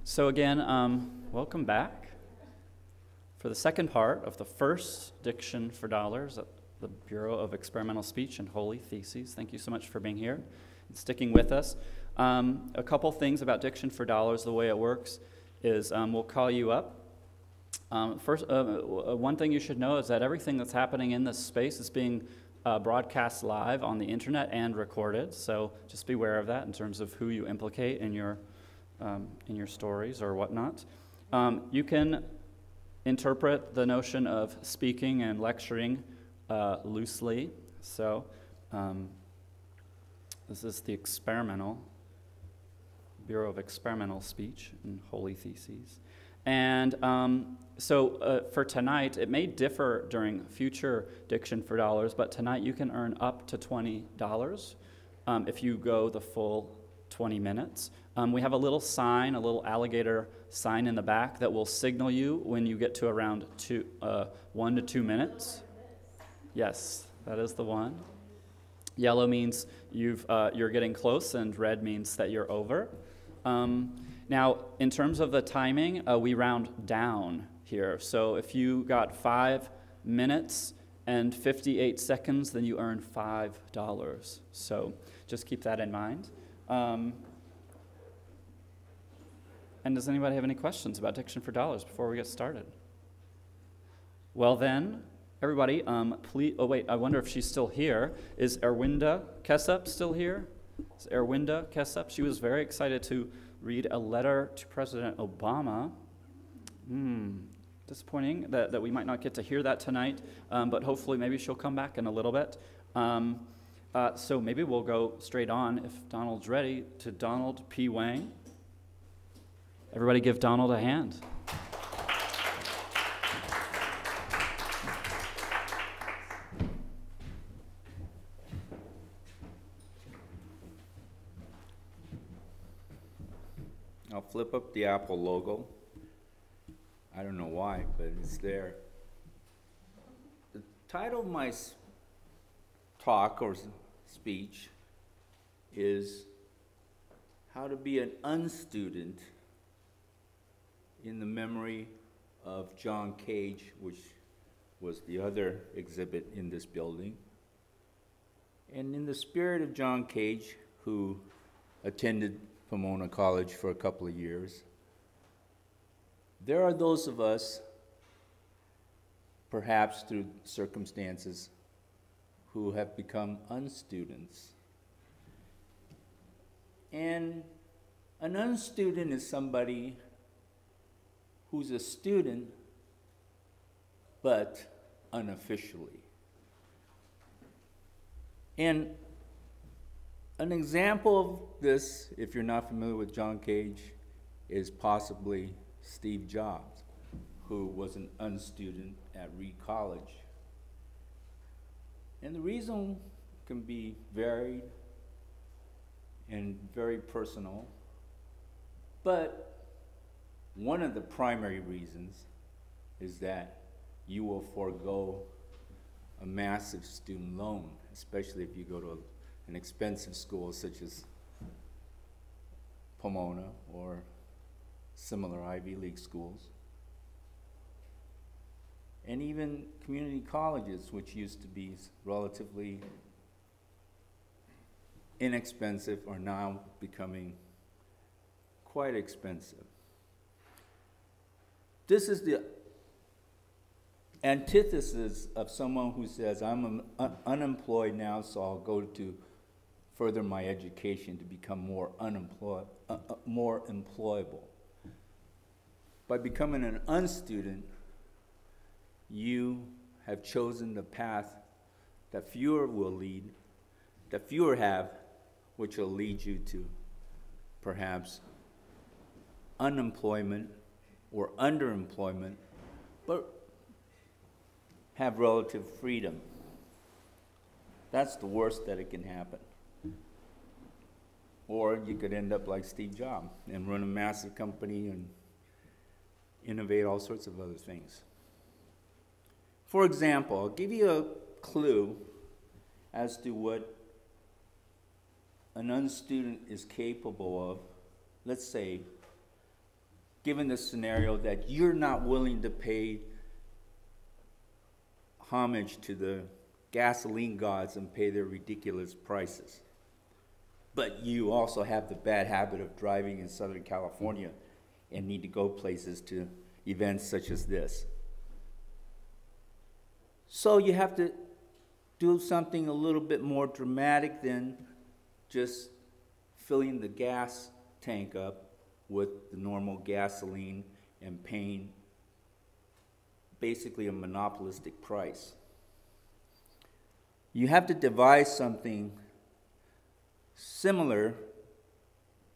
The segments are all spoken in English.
So again, welcome back for the second part of the first Diction for Dollars at the Bureau of Experimental Speech and Holy Theses. Thank you so much for being here and sticking with us. A couple things about Diction for Dollars. The way it works is we'll call you up. First, one thing you should know is that everything that's happening in this space is being broadcast live on the internet and recorded. So just be aware of that in terms of who you implicate in your stories or whatnot. You can interpret the notion of speaking and lecturing loosely. So this is the Bureau of Experimental Speech and Holy Theses. And so for tonight, it may differ during future Diction for Dollars, but tonight you can earn up to $20 if you go the full 20 minutes. We have a little sign, a little alligator sign in the back that will signal you when you get to around 1 to 2 minutes. Yes, that is the one. Yellow means you're getting close, and red means that you're over. Now, in terms of the timing, we round down here. So if you got 5 minutes and 58 seconds, then you earn $5. So just keep that in mind. And does anybody have any questions about Diction for Dollars before we get started? Well then, everybody, please, oh wait, I wonder if she's still here. Is Erwynnda Kessup still here? Is Erwynnda Kessup? She was very excited to read a letter to President Obama. Disappointing that we might not get to hear that tonight, but hopefully maybe she'll come back in a little bit. So maybe we'll go straight on, if Donald's ready, to Donald P. Wang. Everybody give Donald a hand. I'll flip up the Apple logo. I don't know why, but it's there. The title of my talk or speech is How to Be an Unstudent in the memory of John Cage, which was the other exhibit in this building. And in the spirit of John Cage, who attended Pomona College for a couple of years, there are those of us, perhaps through circumstances, who have become unstudents. And an unstudent is somebody who's a student, but unofficially. And an example of this, if you're not familiar with John Cage, is possibly Steve Jobs, who was an unstudent at Reed College. And the reason can be varied and very personal, but one of the primary reasons is that you will forego a massive student loan, especially if you go to an expensive school such as Pomona or similar Ivy League schools. And even community colleges, which used to be relatively inexpensive, are now becoming quite expensive. This is the antithesis of someone who says, I'm unemployed now, so I'll go to further my education to become more employable. By becoming an unstudent, you have chosen the path that fewer have, which will lead you to perhaps unemployment or underemployment, but have relative freedom. That's the worst that it can happen. Or you could end up like Steve Jobs and run a massive company and innovate all sorts of other things. For example, I'll give you a clue as to what an unstudent is capable of. Let's say given the scenario that you're not willing to pay homage to the gasoline gods and pay their ridiculous prices. But you also have the bad habit of driving in Southern California and need to go places to events such as this. So you have to do something a little bit more dramatic than just filling the gas tank up with the normal gasoline and paying basically a monopolistic price. You have to devise something similar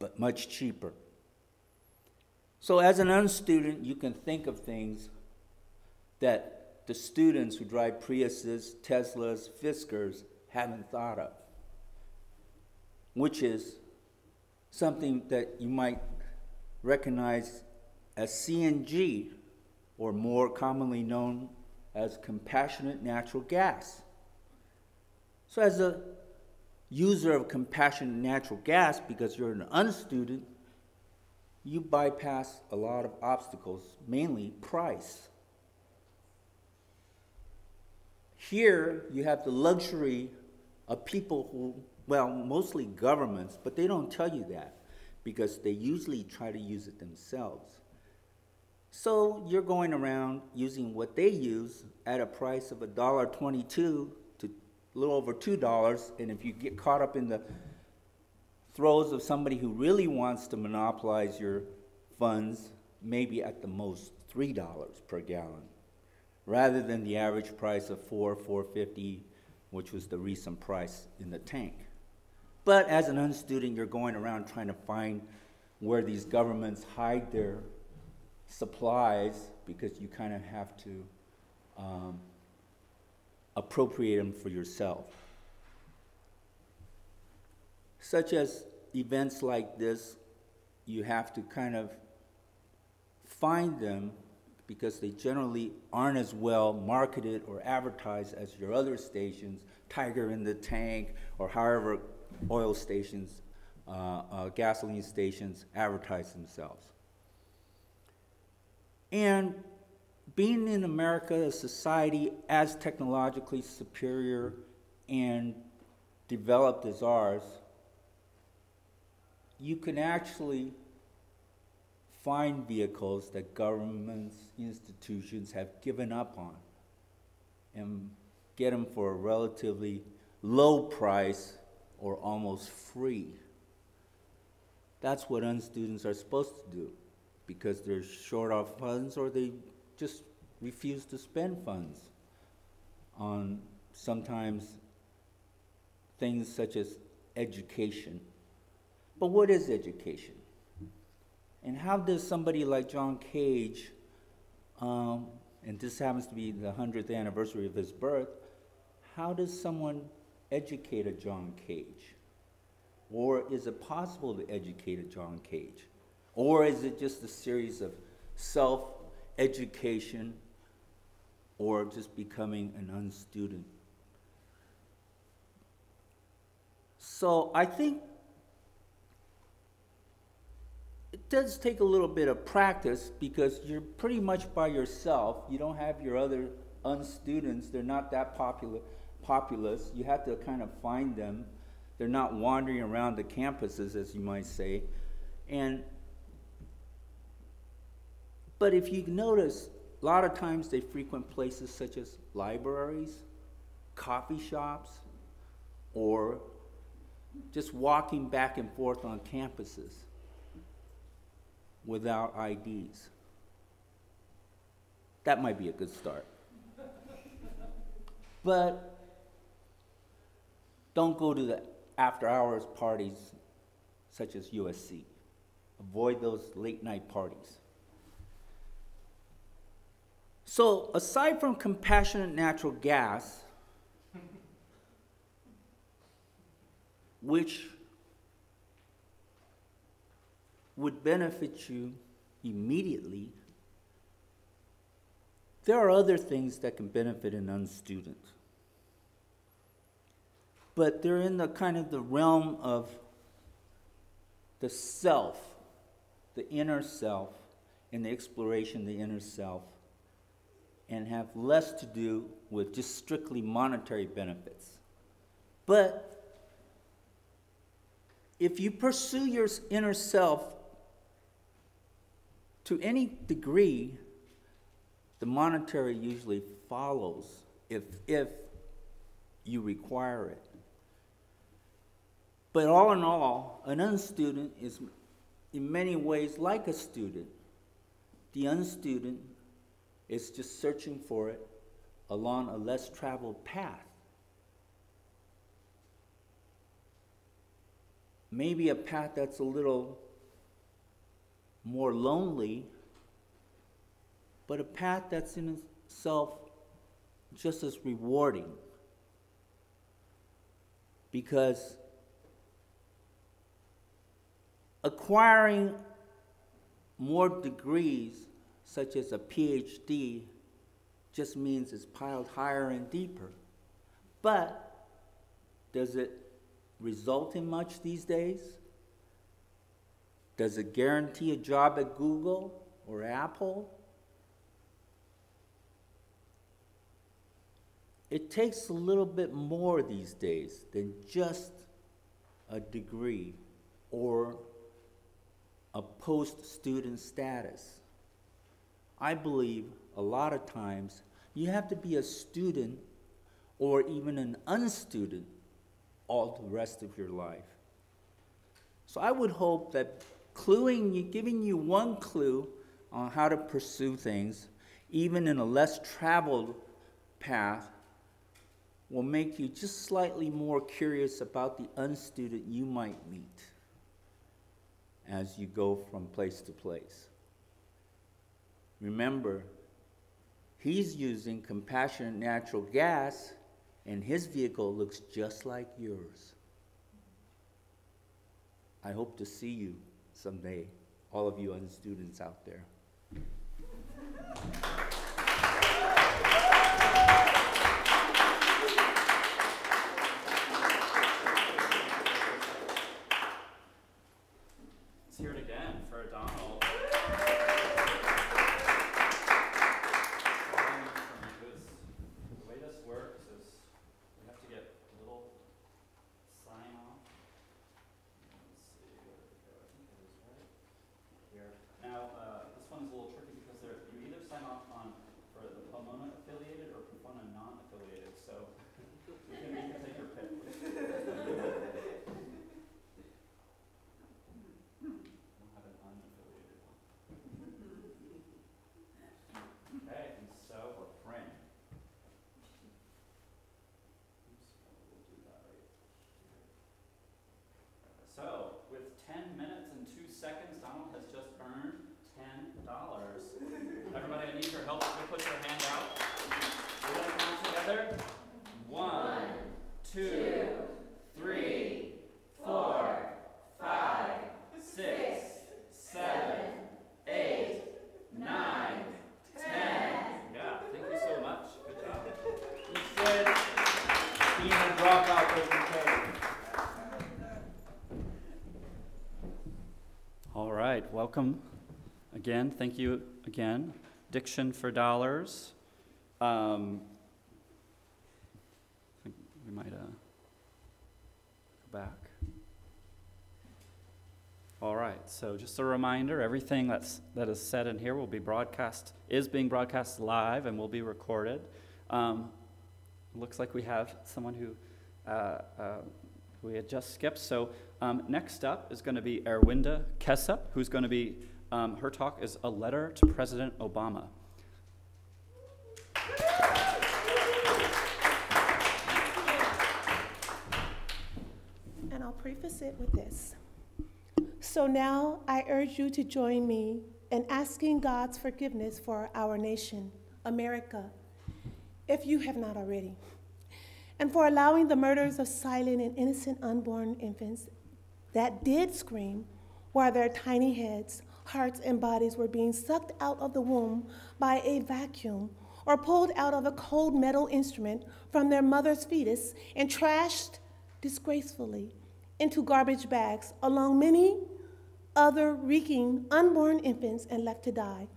but much cheaper. So as an unstudent, you can think of things that the students who drive Priuses, Teslas, Fiskars haven't thought of, which is something that you might recognize as CNG, or more commonly known as compassionate natural gas. So as a user of compassionate natural gas, because you're an unstudent, you bypass a lot of obstacles, mainly price. Here, you have the luxury of people who, well, mostly governments, but they don't tell you that because they usually try to use it themselves. So you're going around using what they use at a price of $1.22 to a little over $2, and if you get caught up in the throes of somebody who really wants to monopolize your funds, maybe at the most $3 per gallon, rather than the average price of $4.50, which was the recent price in the tank. But as an unstudent, you're going around trying to find where these governments hide their supplies, because you kind of have to appropriate them for yourself. Such as events like this, you have to kind of find them because they generally aren't as well marketed or advertised as your other stations, Tiger in the Tank, or however oil stations, gasoline stations advertise themselves. And being in America, a society as technologically superior and developed as ours, you can actually find vehicles that governments, institutions have given up on and get them for a relatively low price or almost free. That's what unstudents are supposed to do, because they're short of funds or they just refuse to spend funds on sometimes things such as education. But what is education? And how does somebody like John Cage, and this happens to be the 100th anniversary of his birth, how does someone educate a John Cage? Or is it possible to educate a John Cage? Or is it just a series of self-education or just becoming an unstudent? So I think it does take a little bit of practice, because you're pretty much by yourself. You don't have your other unstudents. They're not that populous. You have to kind of find them. They're not wandering around the campuses, as you might say. But if you notice, a lot of times they frequent places such as libraries, coffee shops, or just walking back and forth on campuses without IDs. That might be a good start. But don't go to the after-hours parties such as USC. Avoid those late-night parties. So aside from compassionate natural gas, which would benefit you immediately, there are other things that can benefit an unstudent. But they're in the kind of the realm of the self, the inner self, in the exploration of the inner self and have less to do with just strictly monetary benefits. But if you pursue your inner self to any degree, the monetary usually follows if you require it. But all in all, an unstudent is in many ways like a student. The unstudent is just searching for it along a less traveled path. Maybe a path that's a little more lonely, but a path that's in itself just as rewarding. Because acquiring more degrees, such as a PhD, just means it's piled higher and deeper. But does it result in much these days? Does it guarantee a job at Google or Apple? It takes a little bit more these days than just a degree or a post-student status. I believe a lot of times you have to be a student or even an unstudent all the rest of your life. So I would hope that giving you one clue on how to pursue things, even in a less traveled path, will make you just slightly more curious about the unstudent you might meet as you go from place to place. Remember, he's using compassionate natural gas, and his vehicle looks just like yours. I hope to see you someday, all of you unstudents out there. Let's hear it again for Donald. The way this works is we have to get a little sign off. Let's see where we go. I think it is right here. Now, this one's a little tricky because you either sign off on for the Pomona affiliated or Pomona non-affiliated. So you can take your pick. So, with 10 minutes and 2 seconds, Donald has just earned $10. Everybody, I need your help. So put your hand out. We're going to count together. 1, 2, 3, 4, 5, 6, 7, 8, 9, 10. Yeah, thank you so much. Good job. He said being a dropout doesn't pay. All right, welcome again. Thank you again. Diction-for-Dollars. I think we might go back. All right, so just a reminder, everything that is said in here is being broadcast live and will be recorded. Looks like we have someone who we had just skipped. So next up is going to be Erwynnda Kessup, who's going to be, her talk is A Letter to President Obama. And I'll preface it with this. So now I urge you to join me in asking God's forgiveness for our nation, America, if you have not already, and for allowing the murders of silent and innocent unborn infants that did scream while their tiny heads, hearts, and bodies were being sucked out of the womb by a vacuum or pulled out of a cold metal instrument from their mother's fetus and trashed disgracefully into garbage bags along many other reeking unborn infants and left to die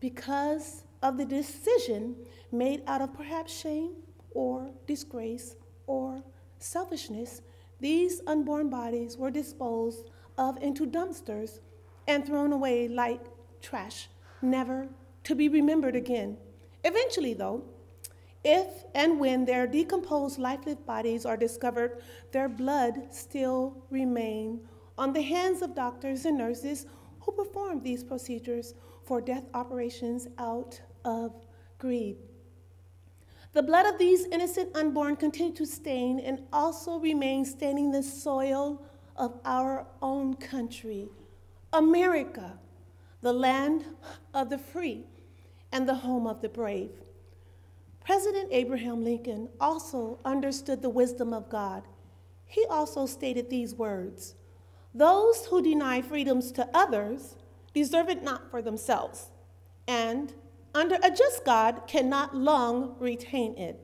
because of the decision made out of perhaps shame or disgrace or selfishness. These unborn bodies were disposed of into dumpsters and thrown away like trash, never to be remembered again. Eventually, though, if and when their decomposed, lifeless bodies are discovered, their blood still remains on the hands of doctors and nurses who perform these procedures for death operations out of greed. The blood of these innocent unborn continue to stain and also remain staining the soil of our own country, America, the land of the free and the home of the brave. President Abraham Lincoln also understood the wisdom of God. He also stated these words: "Those who deny freedoms to others deserve it not for themselves, and under a just God cannot long retain it."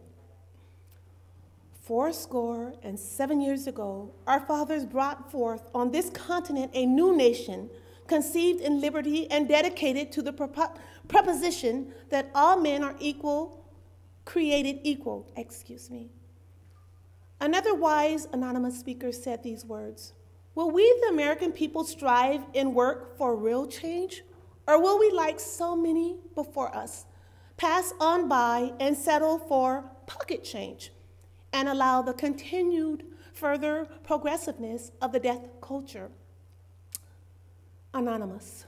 77 years ago, our fathers brought forth on this continent a new nation, conceived in liberty and dedicated to the proposition that all men are created equal. Another wise anonymous speaker said these words: "Will we, the American people, strive and work for real change? Or will we, like so many before us, pass on by and settle for pocket change and allow the continued further progressiveness of the death culture?" Anonymous.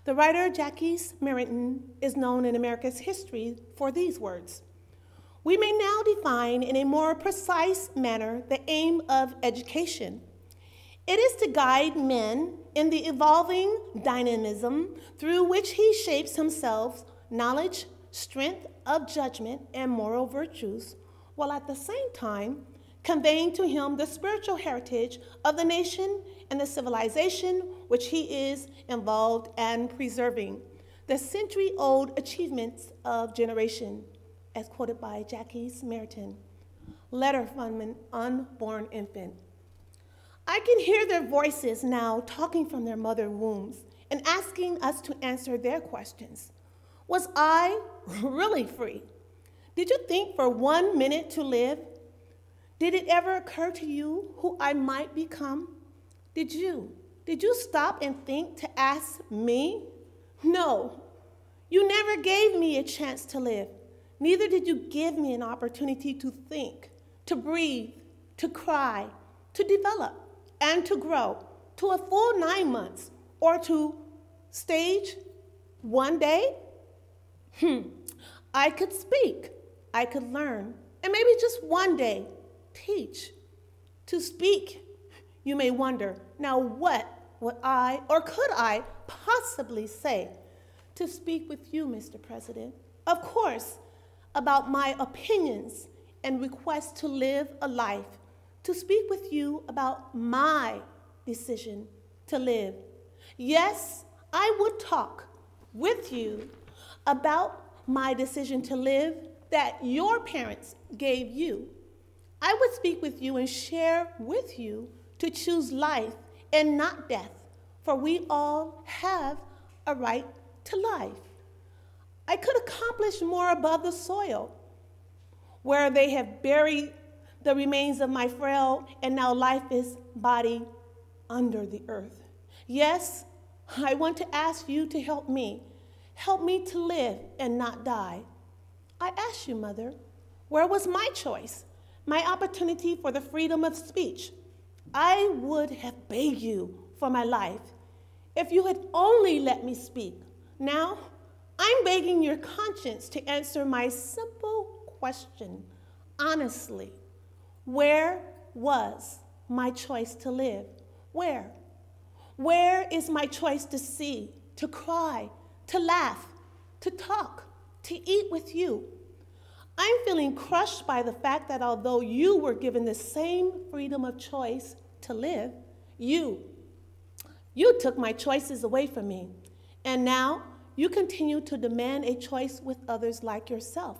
The writer Jackie Merrington is known in America's history for these words: "We may now define in a more precise manner the aim of education. It is to guide men in the evolving dynamism through which he shapes himself knowledge, strength of judgment, and moral virtues, while at the same time conveying to him the spiritual heritage of the nation and the civilization which he is involved in preserving, the century-old achievements of generation," as quoted by Jackie Merrington. Letter from an unborn infant. I can hear their voices now talking from their mother wombs and asking us to answer their questions. Was I really free? Did you think for 1 minute to live? Did it ever occur to you who I might become? Did you stop and think to ask me? No, you never gave me a chance to live. Neither did you give me an opportunity to think, to breathe, to cry, to develop, and to grow to a full 9 months, or to stage one day. I could speak, I could learn, and maybe just one day teach. To speak, you may wonder, now what would I or could I possibly say? To speak with you, Mr. President, of course, about my opinions and requests to live a life, to speak with you about my decision to live. Yes, I would talk with you about my decision to live that your parents gave you. I would speak with you and share with you to choose life and not death, for we all have a right to life. I could accomplish more above the soil, where they have buried the remains of my frail and now lifeless body under the earth. Yes, I want to ask you to help me to live and not die. I ask you, Mother, where was my choice, my opportunity for the freedom of speech? I would have begged you for my life if you had only let me speak. Now, I'm begging your conscience to answer my simple question, honestly. Where was my choice to live? Where? Where is my choice to see, to cry, to laugh, to talk, to eat with you? I'm feeling crushed by the fact that although you were given the same freedom of choice to live, you took my choices away from me. And now you continue to demand a choice with others like yourself,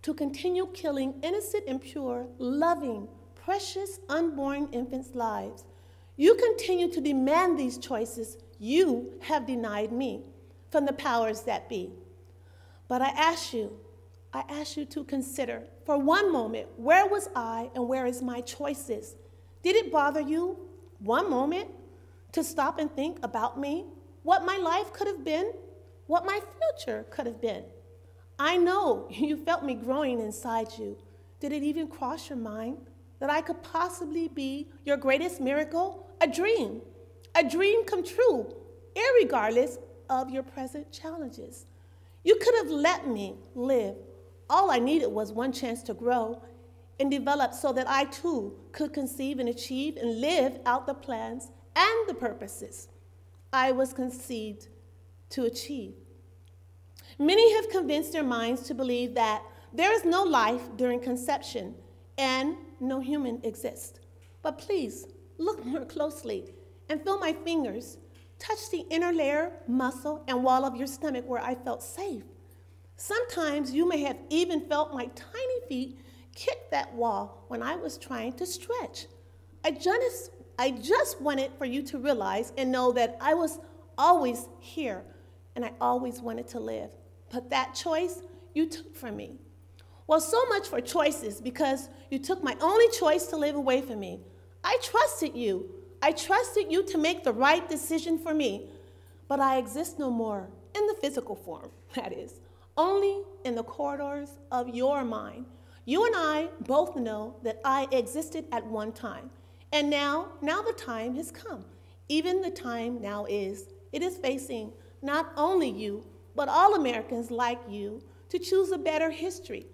to continue killing innocent and pure, loving, precious, unborn infants' lives. You continue to demand these choices you have denied me from the powers that be. But I ask you to consider for one moment, where was I and where is my choices? Did it bother you one moment to stop and think about me, what my life could have been, what my future could have been? I know you felt me growing inside you. Did it even cross your mind that I could possibly be your greatest miracle? A dream come true, irregardless of your present challenges. You could have let me live. All I needed was one chance to grow and develop so that I too could conceive and achieve and live out the plans and the purposes I was conceived to achieve. Many have convinced their minds to believe that there is no life during conception and no human exists. But please look more closely and feel my fingers touch the inner layer, muscle, and wall of your stomach where I felt safe. Sometimes you may have even felt my tiny feet kick that wall when I was trying to stretch. I just wanted for you to realize and know that I was always here and I always wanted to live. But that choice you took from me. Well, so much for choices, because you took my only choice to live away from me. I trusted you. I trusted you to make the right decision for me. But I exist no more in the physical form, that is, only in the corridors of your mind. You and I both know that I existed at one time. And now the time has come. Even the time now it is facing not only you, but all Americans like you to choose a better history,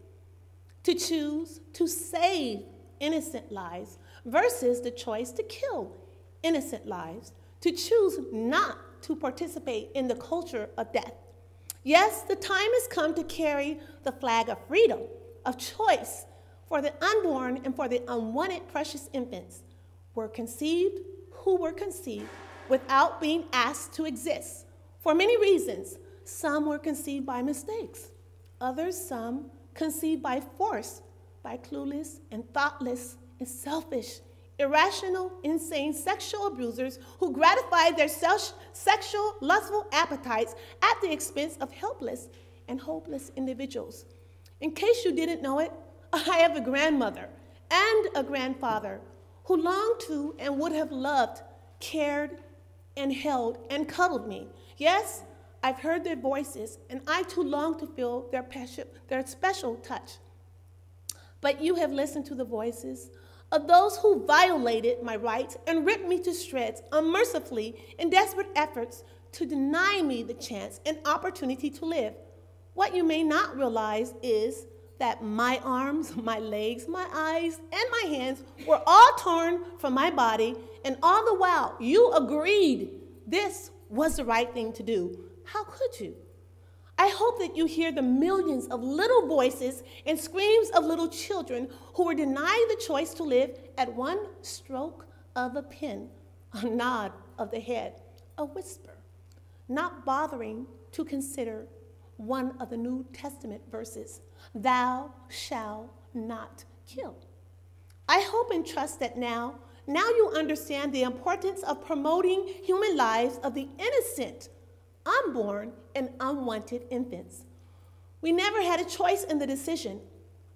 to choose to save innocent lives versus the choice to kill innocent lives, to choose not to participate in the culture of death. Yes, the time has come to carry the flag of freedom, of choice for the unborn and for the unwanted precious infants who were conceived without being asked to exist. For many reasons, some were conceived by mistakes, some conceived by force, by clueless and thoughtless and selfish, irrational, insane sexual abusers who gratified their sexual, lustful appetites at the expense of helpless and hopeless individuals. In case you didn't know it, I have a grandmother and a grandfather who longed to and would have loved, cared, and held and cuddled me. Yes, I've heard their voices, and I too long to feel their special touch. But you have listened to the voices of those who violated my rights and ripped me to shreds unmercifully in desperate efforts to deny me the chance and opportunity to live. What you may not realize is that my arms, my legs, my eyes, and my hands were all torn from my body, and all the while you agreed this was the right thing to do. How could you? I hope that you hear the millions of little voices and screams of little children who were denied the choice to live at one stroke of a pen, a nod of the head, a whisper, not bothering to consider one of the New Testament verses, "Thou shalt not kill." I hope and trust that now you understand the importance of promoting human lives of the innocent, unborn, and unwanted infants. We never had a choice in the decision.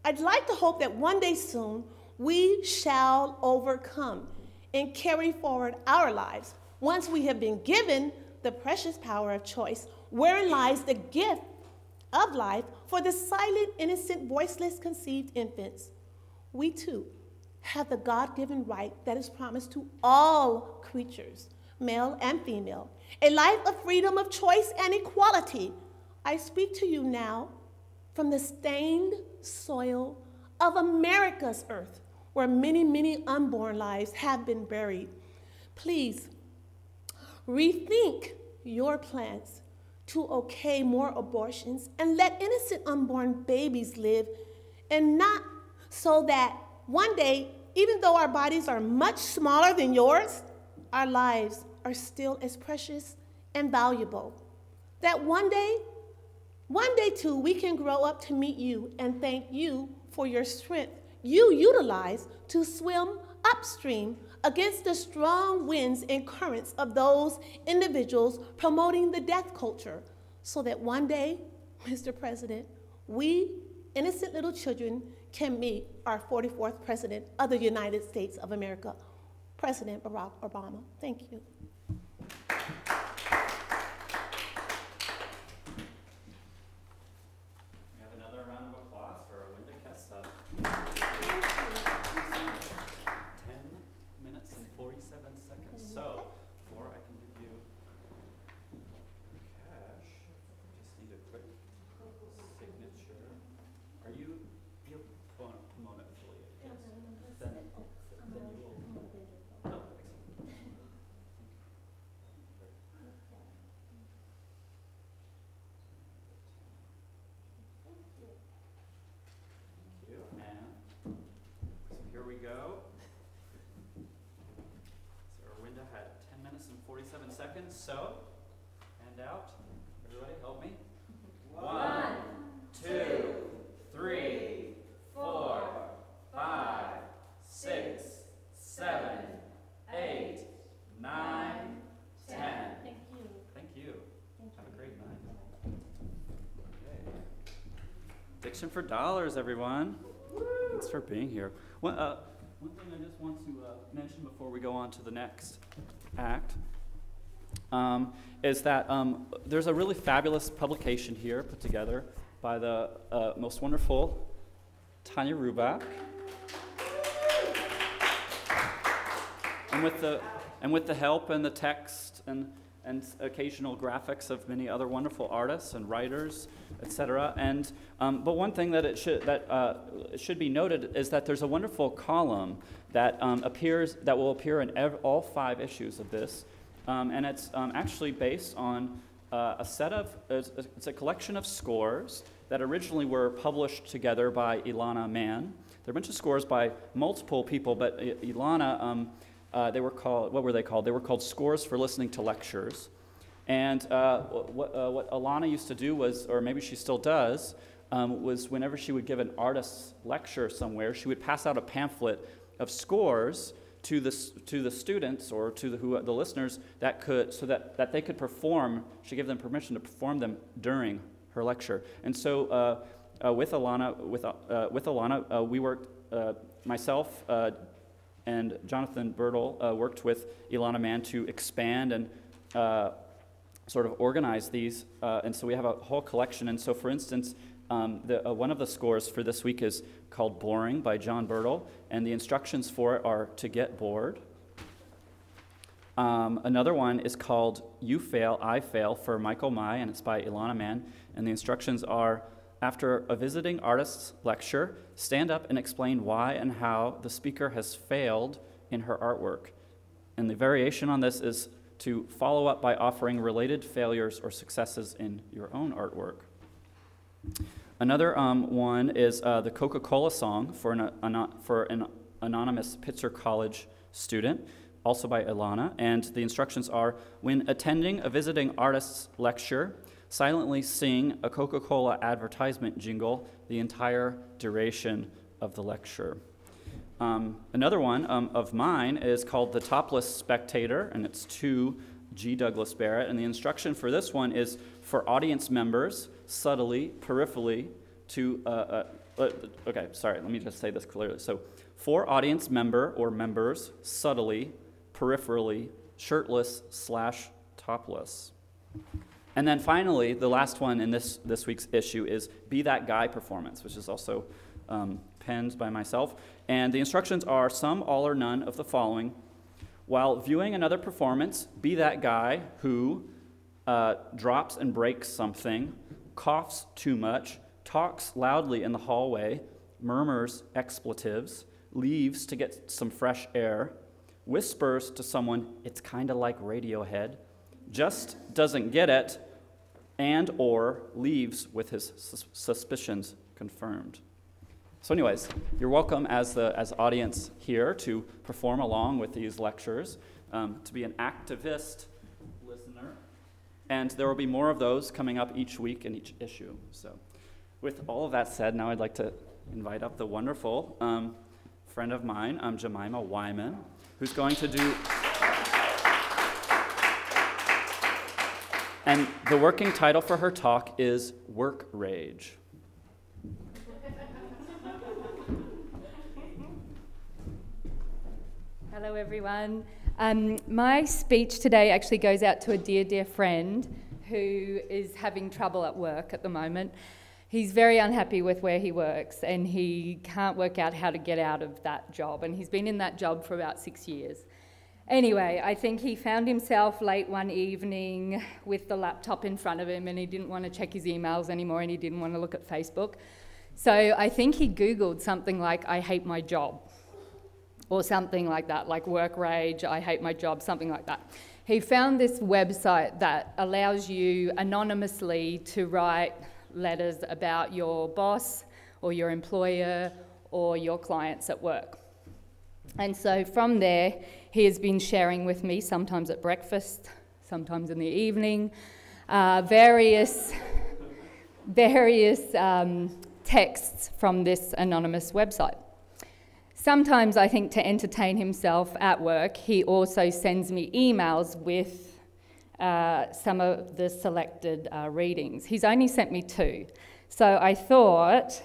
I'd like to hope that one day soon we shall overcome and carry forward our lives once we have been given the precious power of choice, wherein lies the gift of life for the silent, innocent, voiceless, conceived infants. We too have the God-given right that is promised to all creatures, male and female, a life of freedom of choice and equality. I speak to you now from the stained soil of America's earth, where many, many unborn lives have been buried. Please rethink your plans to okay more abortions and let innocent unborn babies live, and not so that one day, even though our bodies are much smaller than yours, our lives are still as precious and valuable. That one day too, we can grow up to meet you and thank you for your strength you utilize to swim upstream against the strong winds and currents of those individuals promoting the death culture, so that one day, Mr. President, we, innocent little children, can meet our 44th President of the United States of America, President Barack Obama. Thank you. We have another round of applause for Erwynnda. 10 minutes and 47 seconds. So, before I can give you cash, I just need a quick signature. Are you Pomona affiliate? Yes. Then you will. Oh, excellent. Thank you. And so here we go. So Erwynnda had 10 minutes and 47 seconds. So, hand out. Everybody help me. 1, 2, 3, 4, 5, 6, 7, 8, 9, 10. Thank you. Thank you. Have a great night. Okay. Diction for Dollars, everyone. Thanks for being here. One thing I just want to mention before we go on to the next act is that there's a really fabulous publication here put together by the most wonderful Tanya Rubach. And with the help and the text and occasional graphics of many other wonderful artists and writers, etc. And but one thing that it should be noted is that there's a wonderful column that will appear in all 5 issues of this, and it's actually based on it's a collection of scores that originally were published together by Ilana Mann. There are a bunch of scores by multiple people, but Ilana. They were called, what were they called? They were called Scores for Listening to Lectures. And what Alana used to do was, or maybe she still does, was whenever she would give an artist's lecture somewhere, she would pass out a pamphlet of scores to the students or to the listeners so that they could perform. She gave them permission to perform them during her lecture. And so with Alana, we worked, myself, and Jonathan Bertle worked with Ilana Mann to expand and sort of organize these. And so we have a whole collection. And so, for instance, one of the scores for this week is called Boring by John Bertle. And the instructions for it are to get bored. Another one is called You Fail, I Fail for Michael Mai, and it's by Ilana Mann. And the instructions are, after a visiting artist's lecture, stand up and explain why and how the speaker has failed in her artwork. And the variation on this is to follow up by offering related failures or successes in your own artwork. Another one is the Coca-Cola song for an anonymous Pitzer College student, also by Ilana. And the instructions are, when attending a visiting artist's lecture, silently sing a Coca-Cola advertisement jingle the entire duration of the lecture. Another one of mine is called The Topless Spectator, and it's to G. Douglas Barrett. And the instruction for this one is for audience members, subtly, peripherally, to, okay, sorry, let me just say this clearly. So, for audience member or members, subtly, peripherally, shirtless / topless. And then finally, the last one in this week's issue is Be That Guy performance, which is also penned by myself. And the instructions are some, all, or none of the following. While viewing another performance, be that guy who drops and breaks something, coughs too much, talks loudly in the hallway, murmurs expletives, leaves to get some fresh air, whispers to someone, it's kind of like Radiohead, just doesn't get it, and or leaves with his suspicions confirmed. So anyways, you're welcome as audience here to perform along with these lectures, to be an activist listener. And there will be more of those coming up each week in each issue. So with all of that said, now I'd like to invite up the wonderful friend of mine, Jemima Wyman, who's going to do... And the working title for her talk is Work Rage. Hello, everyone. My speech today actually goes out to a dear, dear friend who is having trouble at work at the moment. He's very unhappy with where he works and he can't work out how to get out of that job, and he's been in that job for about 6 years. Anyway, I think he found himself late one evening with the laptop in front of him and he didn't want to check his emails anymore and he didn't want to look at Facebook. So I think he Googled something like, I hate my job, or something like that, like work rage, I hate my job, something like that. He found this website that allows you anonymously to write letters about your boss or your employer or your clients at work. And so from there, he has been sharing with me, sometimes at breakfast, sometimes in the evening, various texts from this anonymous website. Sometimes, I think, to entertain himself at work, he also sends me emails with some of the selected readings. He's only sent me 2. So I thought,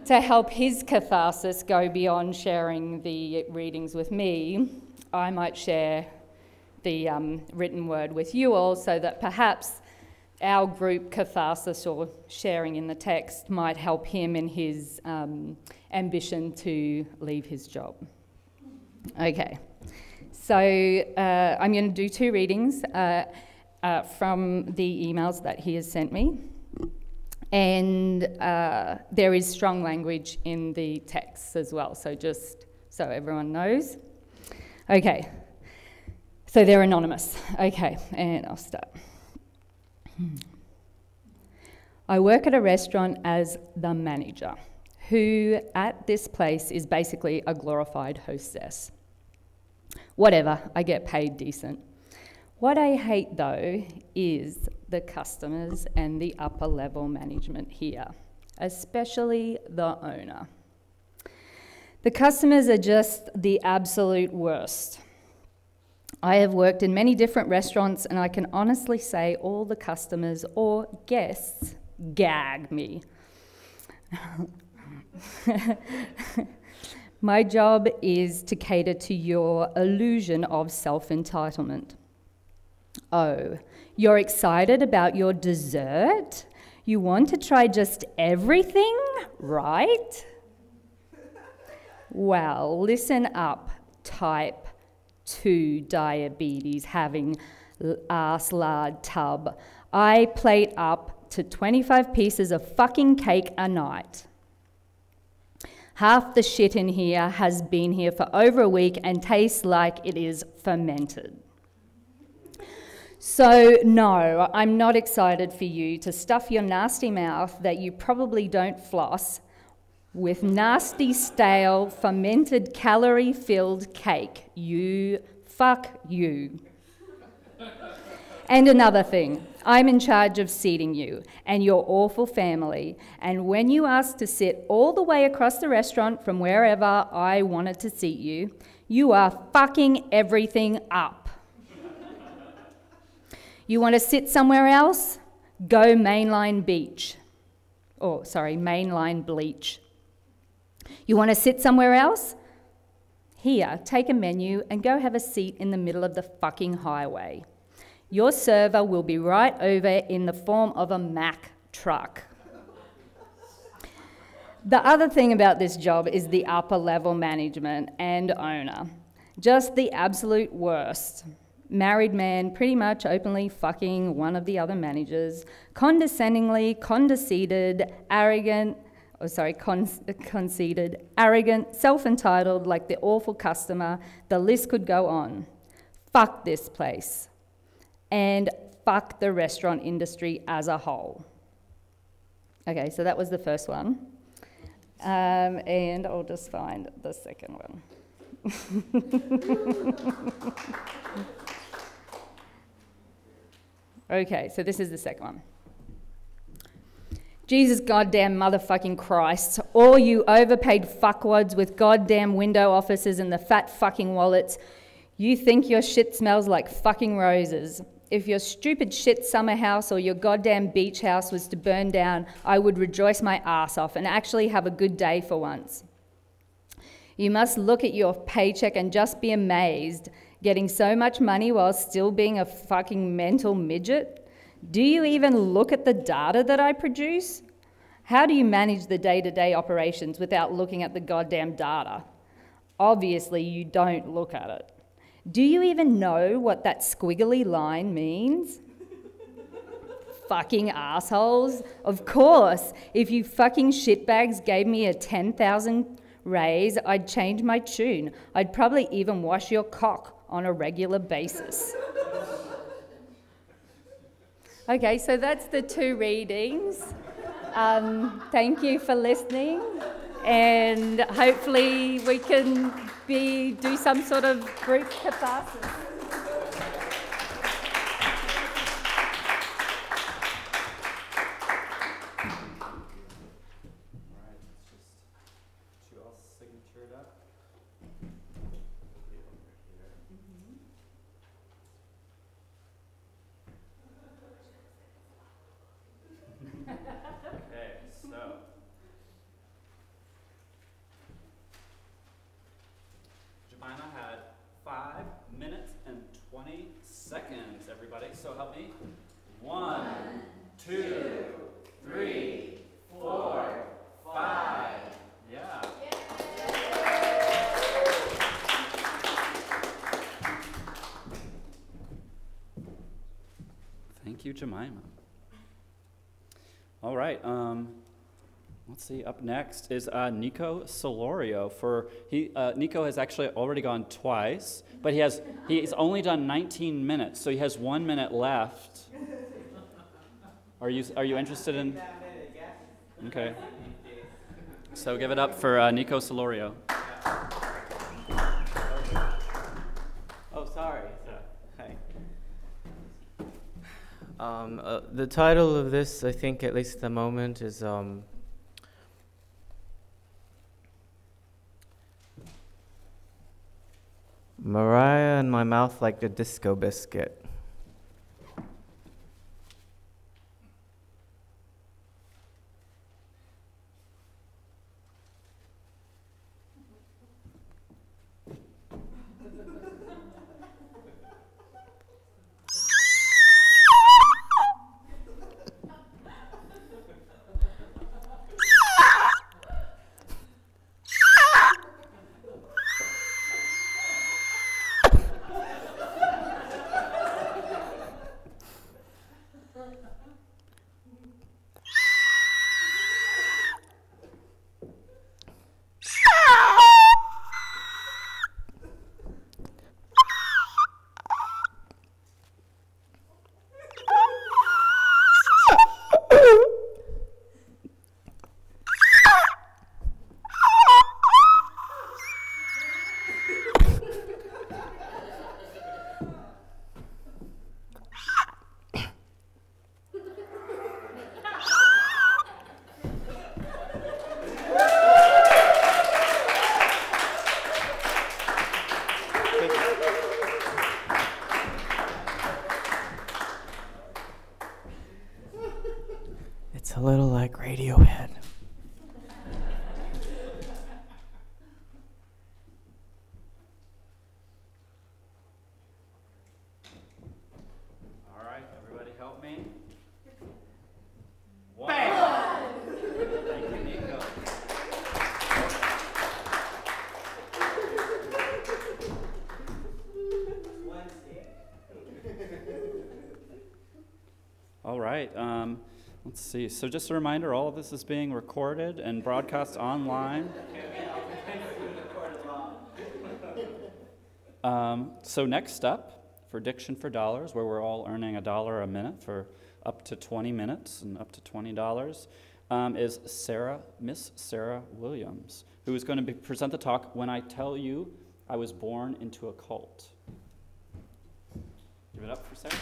to help his catharsis go beyond sharing the readings with me, I might share the written word with you all so that perhaps our group catharsis or sharing in the text might help him in his ambition to leave his job. Okay, so I'm going to do 2 readings from the emails that he has sent me. And there is strong language in the texts as well, so just so everyone knows. Okay, so they're anonymous. Okay, and I'll start. I work at a restaurant as the manager, who at this place is basically a glorified hostess. Whatever, I get paid decent. What I hate, though, is the customers and the upper level management here, especially the owner. The customers are just the absolute worst. I have worked in many different restaurants and I can honestly say all the customers or guests gag me. My job is to cater to your illusion of self-entitlement. Oh, you're excited about your dessert? You want to try just everything, right? Well, listen up, type 2 diabetes having ass lard tub. I plate up to 25 pieces of fucking cake a night. Half the shit in here has been here for over a week and tastes like it is fermented. So no, I'm not excited for you to stuff your nasty mouth that you probably don't floss with nasty, stale, fermented, calorie-filled cake. Fuck you. And another thing, I'm in charge of seating you and your awful family, and when you ask to sit all the way across the restaurant from wherever I wanted to seat you, you are fucking everything up. You want to sit somewhere else? Go mainline beach. Oh, sorry, mainline bleach. You want to sit somewhere else? Here, take a menu and go have a seat in the middle of the fucking highway. Your server will be right over in the form of a Mack truck. The other thing about this job is the upper level management and owner. Just the absolute worst. Married man pretty much openly fucking one of the other managers, condescendingly, conceited, arrogant, self-entitled, like the awful customer. The list could go on. Fuck this place. And fuck the restaurant industry as a whole. Okay, so that was the first one. And I'll just find the second one. Okay, so this is the second one. Jesus goddamn motherfucking Christ, all you overpaid fuckwads with goddamn window offices and the fat fucking wallets, you think your shit smells like fucking roses. If your stupid shit summer house or your goddamn beach house was to burn down, I would rejoice my ass off and actually have a good day for once. You must look at your paycheck and just be amazed, getting so much money while still being a fucking mental midget. Do you even look at the data that I produce? How do you manage the day-to-day operations without looking at the goddamn data? Obviously, you don't look at it. Do you even know what that squiggly line means? Fucking assholes. Of course, if you fucking shitbags gave me a 10,000 raise, I'd change my tune. I'd probably even wash your cock on a regular basis. Okay, so that's the 2 readings. Thank you for listening, and hopefully we can do some sort of group catharsis. Jemima had 5 minutes and 20 seconds, everybody. So help me. 1, 2, 3, 4, 5. Yeah. Thank you, Jemima. All right. Let's see. Up next is Niko Solorio. Niko has actually already gone twice, but he's only done 19 minutes, so he has 1 minute left. Are you interested in? Okay. So give it up for Niko Solorio. Oh, sorry. Hi. The title of this, I think, at least at the moment, is Mariah and my mouth like a disco biscuit. It's a little like Radiohead. All right, everybody help me. 1. Thank you, Niko. All right. Let's see. So just a reminder, all of this is being recorded and broadcast online. So next up, for Diction-for-Dollars, where we're all earning $1 a minute for up to 20 minutes and up to $20, is Miss Sarah Williams, who is going to present the talk, When I Tell You I Was Born into a Cult. Give it up for Sarah.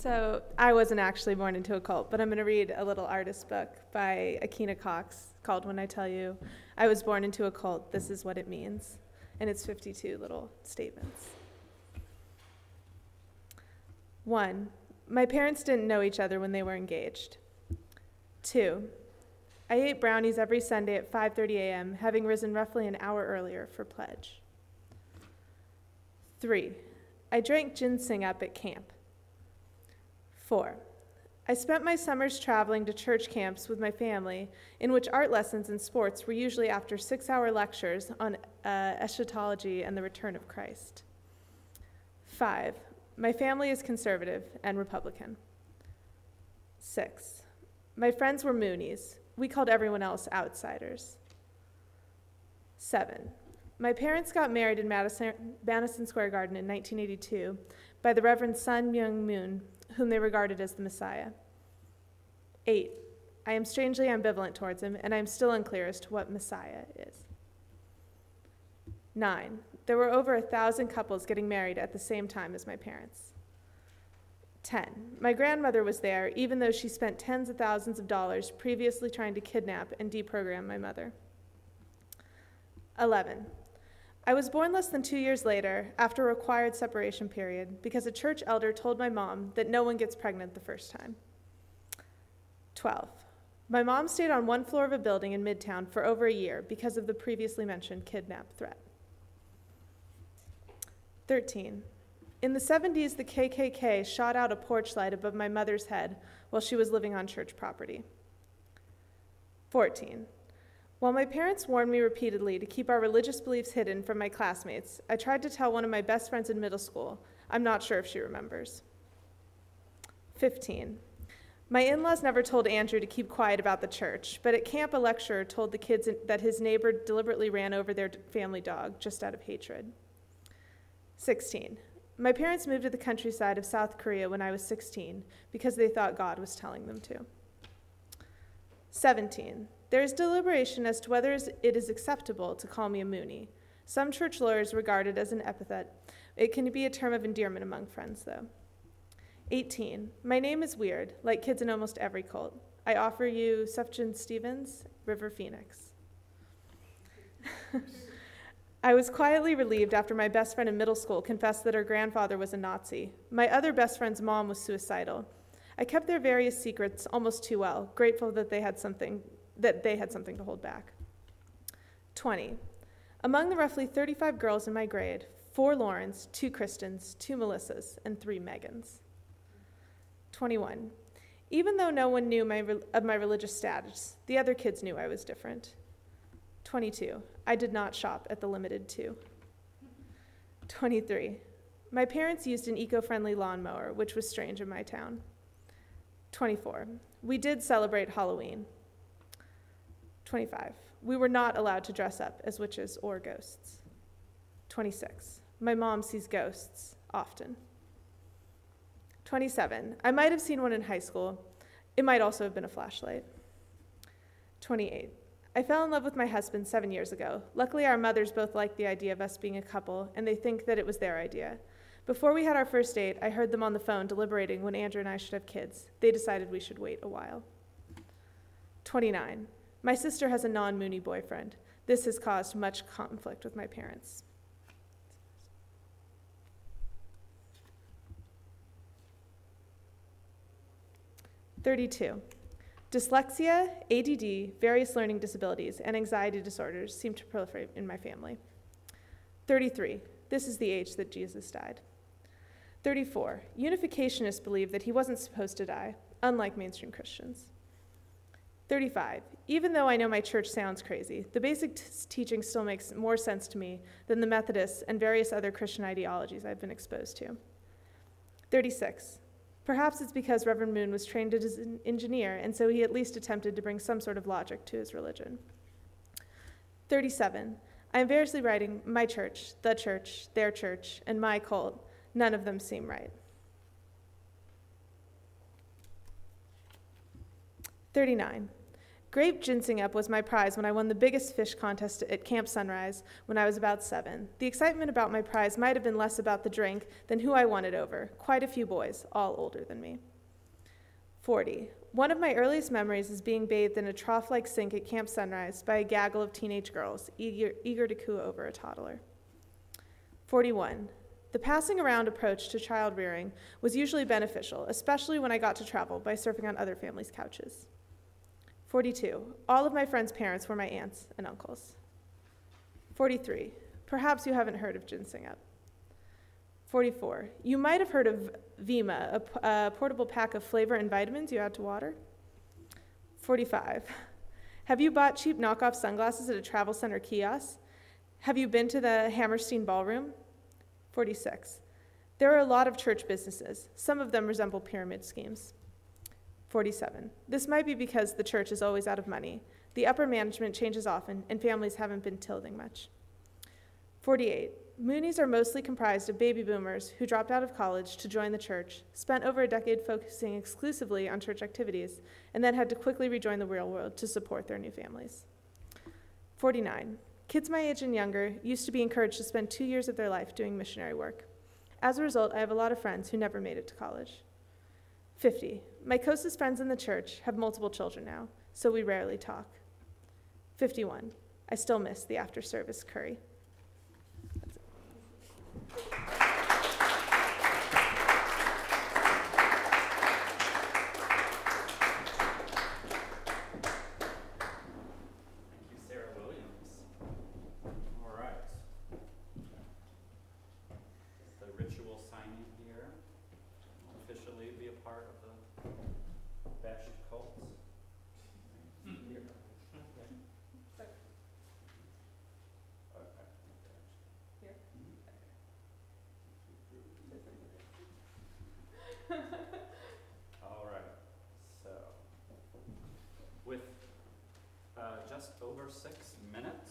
So I wasn't actually born into a cult, but I'm going to read a little artist book by Akina Cox called When I Tell You I Was Born into a Cult, This Is What It Means. And it's 52 little statements. 1, my parents didn't know each other when they were engaged. 2, I ate brownies every Sunday at 5:30 a.m., having risen roughly an hour earlier for pledge. 3, I drank ginseng up at camp. 4, I spent my summers traveling to church camps with my family, in which art lessons and sports were usually after 6-hour lectures on eschatology and the return of Christ. 5, my family is conservative and Republican. 6, my friends were Moonies. We called everyone else outsiders. 7, my parents got married in Madison Square Garden in 1982 by the Reverend Sun Myung Moon, whom they regarded as the Messiah. 8, I am strangely ambivalent towards him, and I am still unclear as to what Messiah is. 9, there were over 1,000 couples getting married at the same time as my parents. 10, my grandmother was there, even though she spent tens of thousands of dollars previously trying to kidnap and deprogram my mother. 11, I was born less than 2 years later, after a required separation period, because a church elder told my mom that no one gets pregnant the first time. 12, my mom stayed on one floor of a building in Midtown for over a year because of the previously mentioned kidnap threat. 13, in the 70s, the KKK shot out a porch light above my mother's head while she was living on church property. 14, while my parents warned me repeatedly to keep our religious beliefs hidden from my classmates, I tried to tell one of my best friends in middle school. I'm not sure if she remembers. 15, my in-laws never told Andrew to keep quiet about the church, but at camp a lecturer told the kids that his neighbor deliberately ran over their family dog just out of hatred. 16, my parents moved to the countryside of South Korea when I was 16 because they thought God was telling them to. 17, there is deliberation as to whether it is acceptable to call me a Moonie. Some church lawyers regard it as an epithet. It can be a term of endearment among friends, though. 18, my name is weird, like kids in almost every cult. I offer you Sufjan Stevens, River Phoenix. I was quietly relieved after my best friend in middle school confessed that her grandfather was a Nazi. My other best friend's mom was suicidal. I kept their various secrets almost too well, grateful that they had something to hold back. 20, among the roughly 35 girls in my grade, 4 Laurens, 2 Kristens, 2 Melissas, and 3 Megans. 21, even though no one knew of my religious status, the other kids knew I was different. 22, I did not shop at the Limited 2. 23, my parents used an eco-friendly lawnmower, which was strange in my town. 24, we did celebrate Halloween. 25, we were not allowed to dress up as witches or ghosts. 26, my mom sees ghosts often. 27, I might have seen one in high school. It might also have been a flashlight. 28, I fell in love with my husband 7 years ago. Luckily, our mothers both liked the idea of us being a couple, and they think that it was their idea. Before we had our first date, I heard them on the phone deliberating when Andrew and I should have kids. They decided we should wait a while. 29, my sister has a non-Moonie boyfriend. This has caused much conflict with my parents. 32, dyslexia, ADD, various learning disabilities, and anxiety disorders seem to proliferate in my family. 33, this is the age that Jesus died. 34, unificationists believe that he wasn't supposed to die, unlike mainstream Christians. 35, even though I know my church sounds crazy, the basic teaching still makes more sense to me than the Methodists and various other Christian ideologies I've been exposed to. 36, perhaps it's because Reverend Moon was trained as an engineer, and so he at least attempted to bring some sort of logic to his religion. 37, I am variously writing my church, their church, and my cult. None of them seem right. 39, Grape ginseng up was my prize when I won the biggest fish contest at Camp Sunrise when I was about 7. The excitement about my prize might have been less about the drink than who I won it over. Quite a few boys, all older than me. 40. One of my earliest memories is being bathed in a trough-like sink at Camp Sunrise by a gaggle of teenage girls, eager to coo over a toddler. 41. The passing around approach to child rearing was usually beneficial, especially when I got to travel by surfing on other families' couches. 42. All of my friends' parents were my aunts and uncles. 43. Perhaps you haven't heard of ginseng up. 44. You might have heard of Vima, a portable pack of flavor and vitamins you add to water. 45. Have you bought cheap knockoff sunglasses at a travel center kiosk? Have you been to the Hammerstein Ballroom? 46. There are a lot of church businesses. Some of them resemble pyramid schemes. 47. This might be because the church is always out of money. The upper management changes often, and families haven't been tilting much. 48. Moonies are mostly comprised of baby boomers who dropped out of college to join the church, spent over a decade focusing exclusively on church activities, and then had to quickly rejoin the real world to support their new families. 49. Kids my age and younger used to be encouraged to spend 2 years of their life doing missionary work. As a result, I have a lot of friends who never made it to college. 50. My closest friends in the church have multiple children now, so we rarely talk. 51. I still miss the after-service curry. That's it. Just over 6 minutes.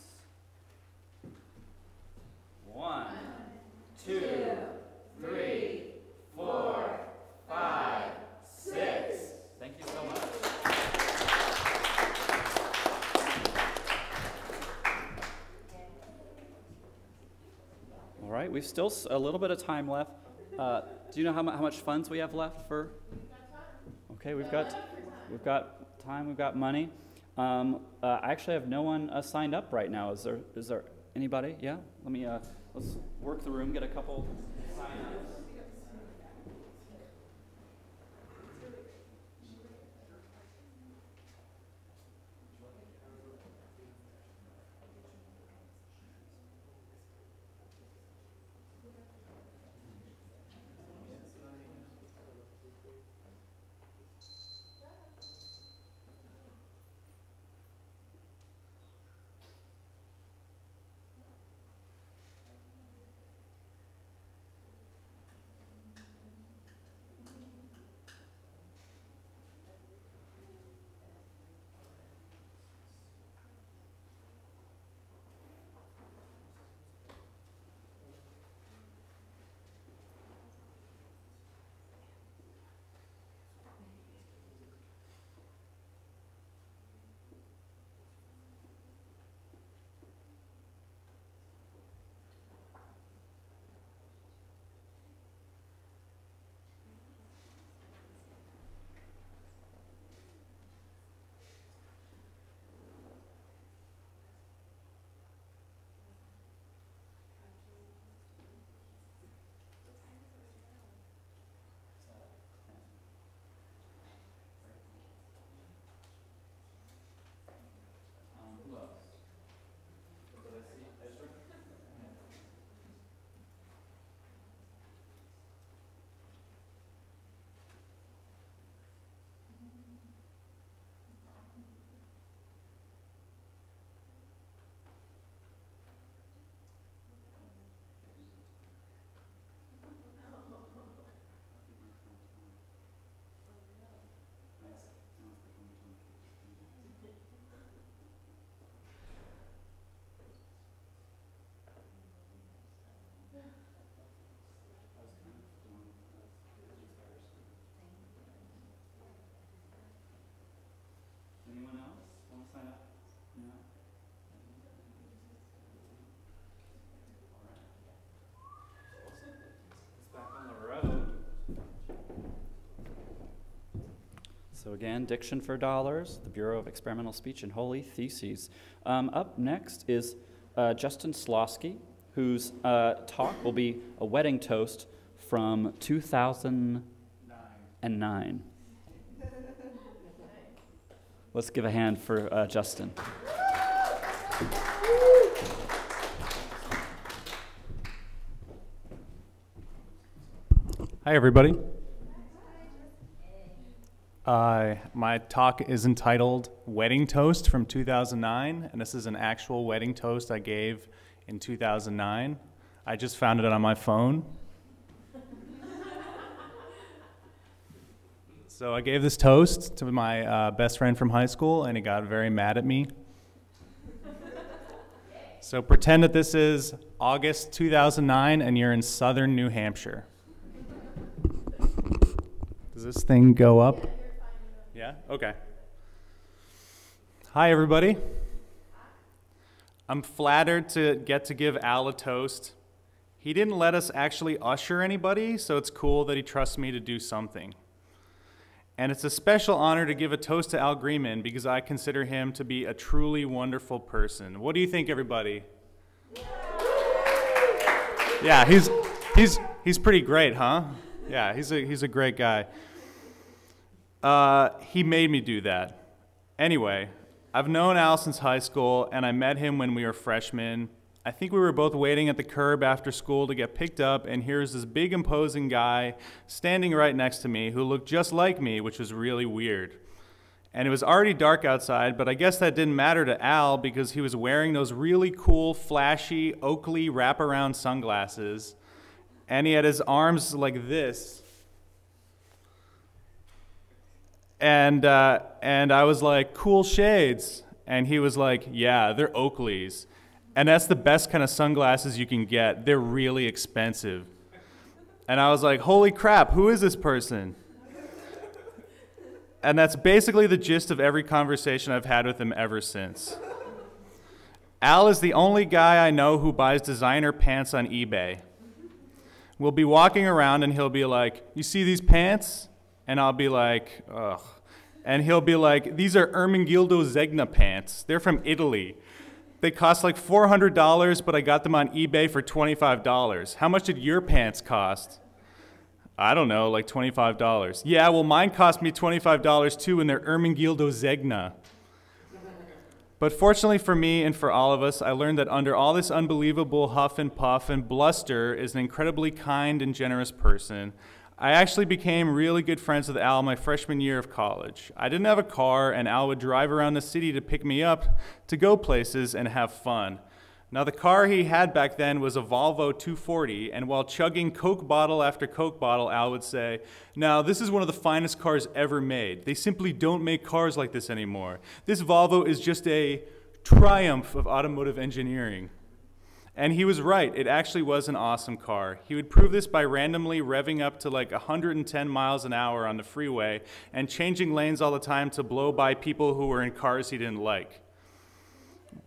1, 2, 3, 4, 5, 6. Thank you so much. All right, we've still a little bit of time left. Do you know how much funds we have left for? Okay, we've got time. We've got money. I actually have no one signed up right now. Is there anybody? Yeah? Let me, let's work the room, get a couple sign-ups. So again, Diction-for-Dollars, the Bureau of Experimental Speech and Holy Theses. Up next is Justin Slosky, whose talk will be a wedding toast from 2009. Let's give a hand for Justin. Hi, everybody. My talk is entitled Wedding Toast from 2009, and this is an actual wedding toast I gave in 2009. I just found it on my phone. So I gave this toast to my best friend from high school, and he got very mad at me. So pretend that this is August 2009, and you're in southern New Hampshire. Does this thing go up? Yeah? Okay. Hi, everybody. I'm flattered to get to give Al a toast. He didn't let us actually usher anybody, so it's cool that he trusts me to do something. And it's a special honor to give a toast to Al Greenman because I consider him to be a truly wonderful person. What do you think, everybody? Yeah, he's pretty great, huh? Yeah, he's a great guy. He made me do that. Anyway, I've known Al since high school, and I met him when we were freshmen. I think we were both waiting at the curb after school to get picked up, and here's this big, imposing guy standing right next to me who looked just like me, which was really weird. And it was already dark outside, but I guess that didn't matter to Al because he was wearing those really cool, flashy, Oakley wraparound sunglasses, and he had his arms like this. And I was like, cool shades. And he was like, yeah, they're Oakleys. And that's the best kind of sunglasses you can get. They're really expensive. And I was like, holy crap, who is this person? And that's basically the gist of every conversation I've had with him ever since. Al is the only guy I know who buys designer pants on eBay. We'll be walking around and he'll be like, you see these pants? And I'll be like, ugh. And he'll be like, these are Ermenegildo Zegna pants. They're from Italy. They cost like $400, but I got them on eBay for $25. How much did your pants cost? I don't know, like $25. Yeah, well, mine cost me $25 too, and they're Ermenegildo Zegna. But fortunately for me and for all of us, I learned that under all this unbelievable huff and puff and bluster is an incredibly kind and generous person. I actually became really good friends with Al my freshman year of college. I didn't have a car, and Al would drive around the city to pick me up to go places and have fun. Now, the car he had back then was a Volvo 240, and while chugging Coke bottle after Coke bottle, Al would say, now, this is one of the finest cars ever made. They simply don't make cars like this anymore. This Volvo is just a triumph of automotive engineering. And he was right. It actually was an awesome car. He would prove this by randomly revving up to like 110 miles an hour on the freeway and changing lanes all the time to blow by people who were in cars he didn't like.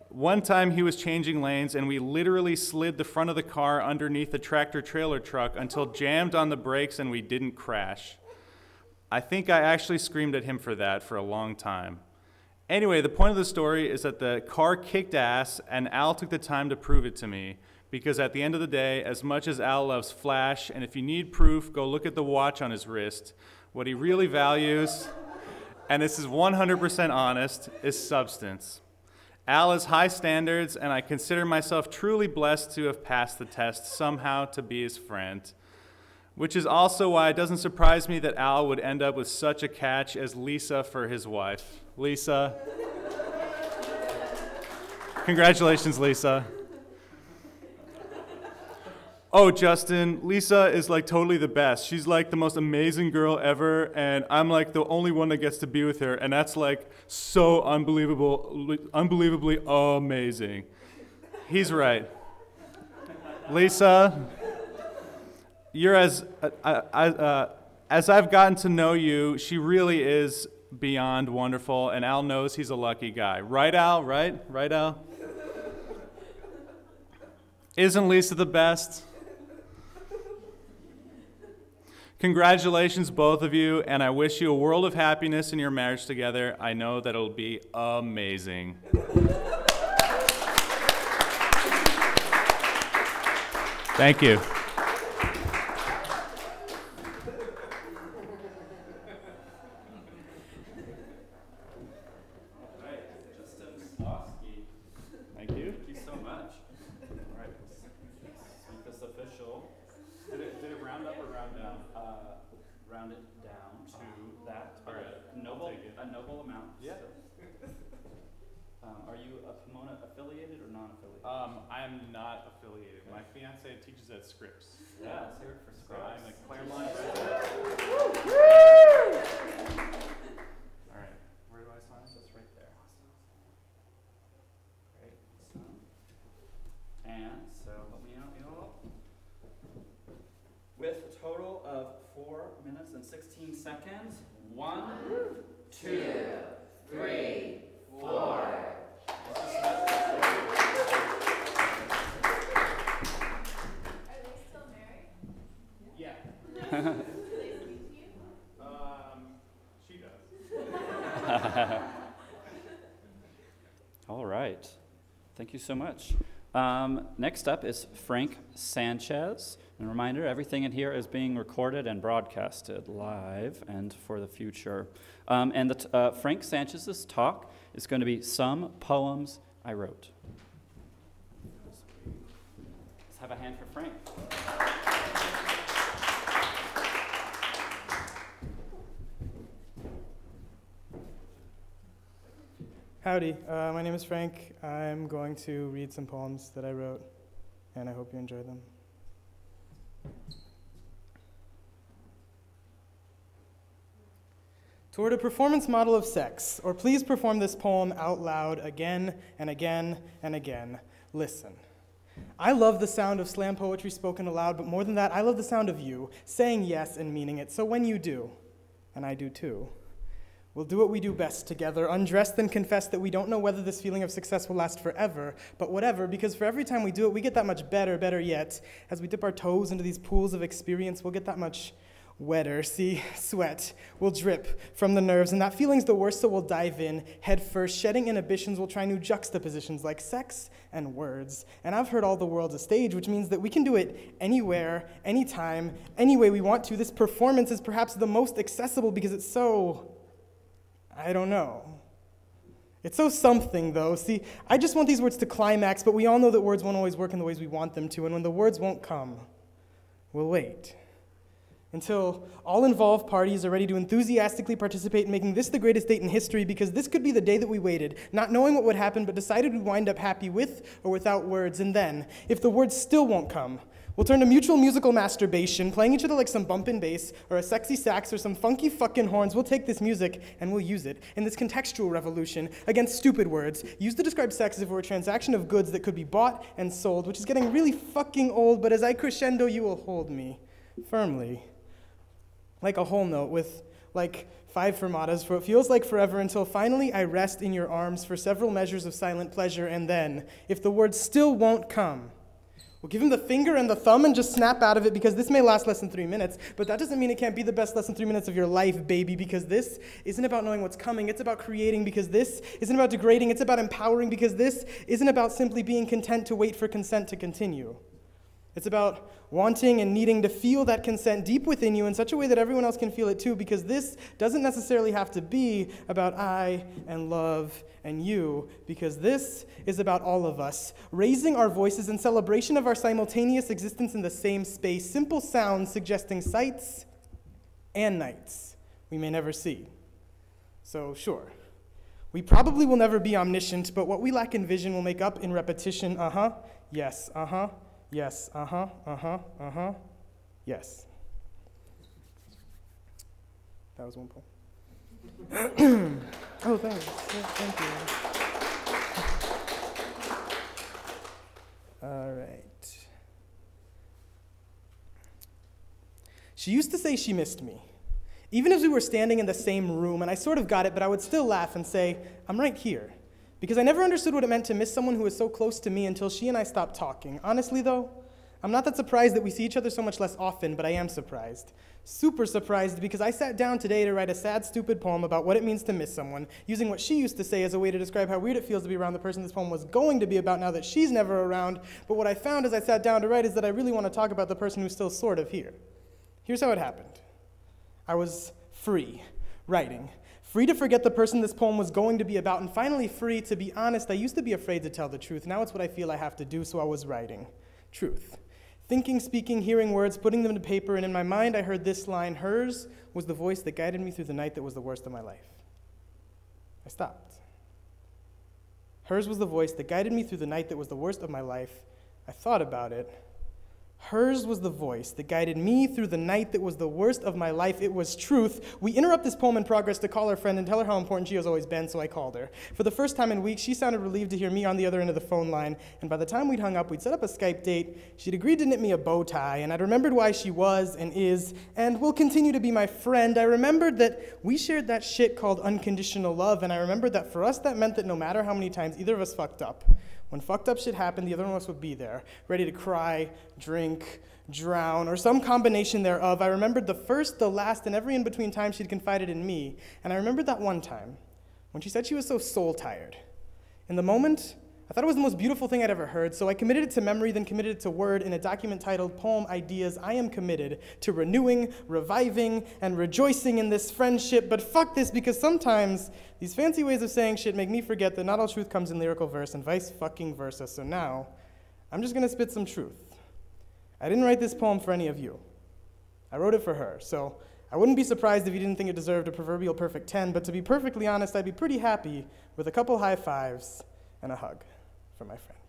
One time he was changing lanes and we literally slid the front of the car underneath a tractor-trailer truck until jammed on the brakes and we didn't crash. I think I actually screamed at him for that for a long time. Anyway, the point of the story is that the car kicked ass, and Al took the time to prove it to me, because at the end of the day, as much as Al loves flash, and if you need proof, go look at the watch on his wrist, what he really values, and this is 100% honest, is substance. Al has high standards, and I consider myself truly blessed to have passed the test somehow to be his friend. Which is also why it doesn't surprise me that Al would end up with such a catch as Lisa for his wife. Lisa. Congratulations, Lisa. Oh, Justin, Lisa is like totally the best. She's like the most amazing girl ever, and I'm like the only one that gets to be with her, and that's like so unbelievably amazing. He's right. Lisa, you're as I've gotten to know you, she really is beyond wonderful, and Al knows he's a lucky guy. Right, Al? Right? Right, Al? Isn't Lisa the best? Congratulations, both of you, and I wish you a world of happiness in your marriage together. I know that it'll be amazing. Thank you. Slosky. Thank you. Thank you so much. All right, let's make this official. Did it round up or round down? Round it down to that. All right. A noble amount. Yeah. Are you a Pomona affiliated or non-affiliated? I am not affiliated. My fiance teaches at Scripps. Yeah, let's hear it for So Scripps. I'm a Claremont resident. All right. Where do I sign? Just right there. Great. Awesome. And so help me out, y'all. With a total of 4 minutes and 16 seconds. 1, 2, 3, 4. Yeah. She does. All right. Thank you so much. Next up is Frank Sanchez. And a reminder, everything in here is being recorded and broadcasted live and for the future. Frank Sanchez's talk is going to be Some Poems I Wrote. Let's have a hand for Frank. Howdy, my name is Frank. I'm going to read some poems that I wrote, and I hope you enjoy them. Toward a performance model of sex, or please perform this poem out loud again and again and again. Listen. I love the sound of slam poetry spoken aloud, but more than that, I love the sound of you saying yes and meaning it. So when you do, and I do too, we'll do what we do best together, undress then confess that we don't know whether this feeling of success will last forever, but whatever, because for every time we do it, we get that much better yet. As we dip our toes into these pools of experience, we'll get that much wetter. See, sweat will drip from the nerves, and that feeling's the worst, so we'll dive in head first. Shedding inhibitions, we'll try new juxtapositions like sex and words. And I've heard all the world's a stage, which means that we can do it anywhere, anytime, any way we want to. This performance is perhaps the most accessible because it's so, I don't know. It's so something, though. See, I just want these words to climax, but we all know that words won't always work in the ways we want them to, and when the words won't come, we'll wait. Until all involved parties are ready to enthusiastically participate in making this the greatest date in history, because this could be the day that we waited, not knowing what would happen, but decided we'd wind up happy with or without words. And then, if the words still won't come, we'll turn to mutual musical masturbation, playing each other like some bumpin' bass or a sexy sax or some funky fucking horns. We'll take this music and we'll use it in this contextual revolution against stupid words, used to describe sex as if it were a transaction of goods that could be bought and sold, which is getting really fucking old, but as I crescendo, you will hold me firmly. Like a whole note with like 5 fermatas, for it feels like forever until finally I rest in your arms for several measures of silent pleasure, and then, if the words still won't come, we'll give him the finger and the thumb and just snap out of it, because this may last less than 3 minutes, but that doesn't mean it can't be the best less than 3 minutes of your life, baby, because this isn't about knowing what's coming, it's about creating, because this isn't about degrading, it's about empowering, because this isn't about simply being content to wait for consent to continue. It's about wanting and needing to feel that consent deep within you in such a way that everyone else can feel it too, because this doesn't necessarily have to be about I and love and you, because this is about all of us, raising our voices in celebration of our simultaneous existence in the same space, simple sounds suggesting sights and nights we may never see. So sure, we probably will never be omniscient, but what we lack in vision will make up in repetition, yes, yes, yes. That was one poem. Oh, thanks. Thank you. All right. She used to say she missed me, even as we were standing in the same room, and I sort of got it, but I would still laugh and say, I'm right here. Because I never understood what it meant to miss someone who was so close to me until she and I stopped talking. Honestly, though, I'm not that surprised that we see each other so much less often, but I am surprised. Super surprised because I sat down today to write a sad, stupid poem about what it means to miss someone, using what she used to say as a way to describe how weird it feels to be around the person this poem was going to be about now that she's never around. But what I found as I sat down to write is that I really want to talk about the person who's still sort of here. Here's how it happened. I was free, writing. Free to forget the person this poem was going to be about, and finally free to be honest. I used to be afraid to tell the truth. Now it's what I feel I have to do, so I was writing. Truth. Thinking, speaking, hearing words, putting them to paper, and in my mind I heard this line: hers was the voice that guided me through the night that was the worst of my life. I stopped. Hers was the voice that guided me through the night that was the worst of my life. I thought about it. Hers was the voice that guided me through the night that was the worst of my life. It was truth. We interrupt this poem in progress to call her friend and tell her how important she has always been, so I called her. For the first time in weeks, she sounded relieved to hear me on the other end of the phone line, and by the time we'd hung up, we'd set up a Skype date. She'd agreed to knit me a bow tie, and I'd remembered why she was and is and will continue to be my friend. I remembered that we shared that shit called unconditional love, and I remembered that for us, that meant that no matter how many times either of us fucked up, when fucked up shit happened, the other one of us would be there, ready to cry, drink, drown, or some combination thereof. I remembered the first, the last, and every in-between time she'd confided in me. And I remembered that one time when she said she was so soul-tired. In the moment, I thought it was the most beautiful thing I'd ever heard, so I committed it to memory, then committed it to word in a document titled Poem Ideas. I am committed to renewing, reviving, and rejoicing in this friendship, but fuck this, because sometimes these fancy ways of saying shit make me forget that not all truth comes in lyrical verse and vice fucking versa. So now, I'm just gonna spit some truth. I didn't write this poem for any of you. I wrote it for her, so I wouldn't be surprised if you didn't think it deserved a proverbial perfect 10, but to be perfectly honest, I'd be pretty happy with a couple high fives and a hug from my friend.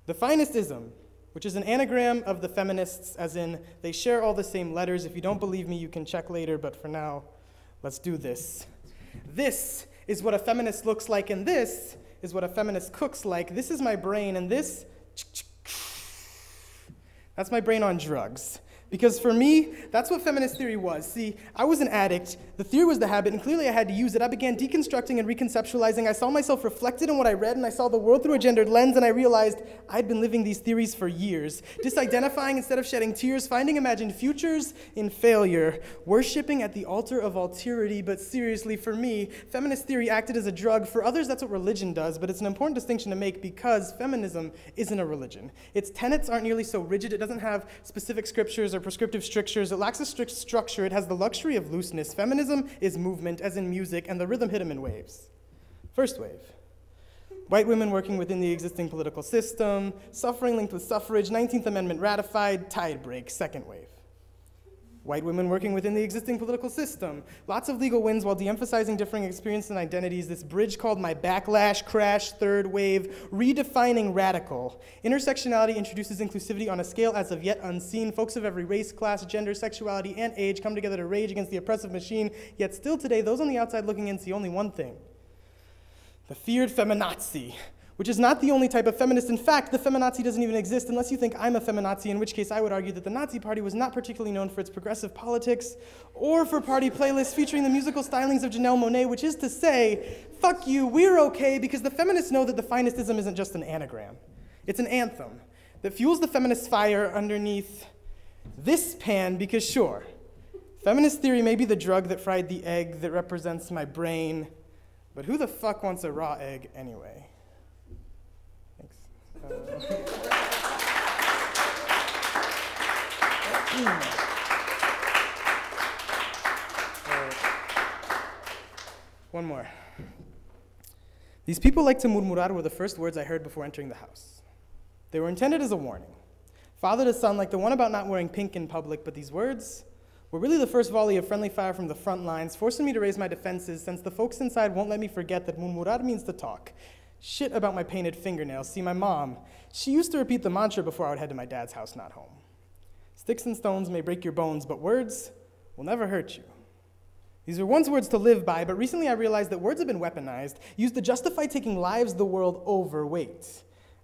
The finest ism, which is an anagram of the feminists, as in they share all the same letters. If you don't believe me, you can check later, but for now, let's do this. This is what a feminist looks like, and this is what a feminist cooks like. This is my brain, and this, that's my brain on drugs. Because for me, that's what feminist theory was. See, I was an addict, the theory was the habit, and clearly I had to use it. I began deconstructing and reconceptualizing. I saw myself reflected in what I read, and I saw the world through a gendered lens, and I realized I'd been living these theories for years, disidentifying instead of shedding tears, finding imagined futures in failure, worshiping at the altar of alterity. But seriously, for me, feminist theory acted as a drug. For others, that's what religion does, but it's an important distinction to make because feminism isn't a religion. Its tenets aren't nearly so rigid. It doesn't have specific scriptures or prescriptive strictures. It lacks a strict structure. It has the luxury of looseness. Feminism is movement, as in music, and the rhythm hit them in waves. First wave. White women working within the existing political system, suffering linked with suffrage, 19th Amendment ratified, tide break. Second wave. White women working within the existing political system. Lots of legal wins while de-emphasizing differing experiences and identities. This bridge called my backlash, crash, third wave, redefining radical. Intersectionality introduces inclusivity on a scale as of yet unseen. Folks of every race, class, gender, sexuality, and age come together to rage against the oppressive machine. Yet still today, those on the outside looking in see only one thing: the feared feminazi, which is not the only type of feminist. In fact, the feminazi doesn't even exist unless you think I'm a feminazi, in which case I would argue that the Nazi Party was not particularly known for its progressive politics or for party playlists featuring the musical stylings of Janelle Monáe, which is to say, fuck you, we're okay, because the feminists know that the finestism isn't just an anagram. It's an anthem that fuels the feminist fire underneath this pan, because sure, feminist theory may be the drug that fried the egg that represents my brain, but who the fuck wants a raw egg anyway? One more. These people like to murmurar were the first words I heard before entering the house. They were intended as a warning. Father to son, like the one about not wearing pink in public, but these words were really the first volley of friendly fire from the front lines, forcing me to raise my defenses since the folks inside won't let me forget that murmurar means to talk. Shit about my painted fingernails. See, my mom, she used to repeat the mantra before I would head to my dad's house, not home. Sticks and stones may break your bones, but words will never hurt you. These were once words to live by, but recently I realized that words have been weaponized, used to justify taking lives the world over. Wait,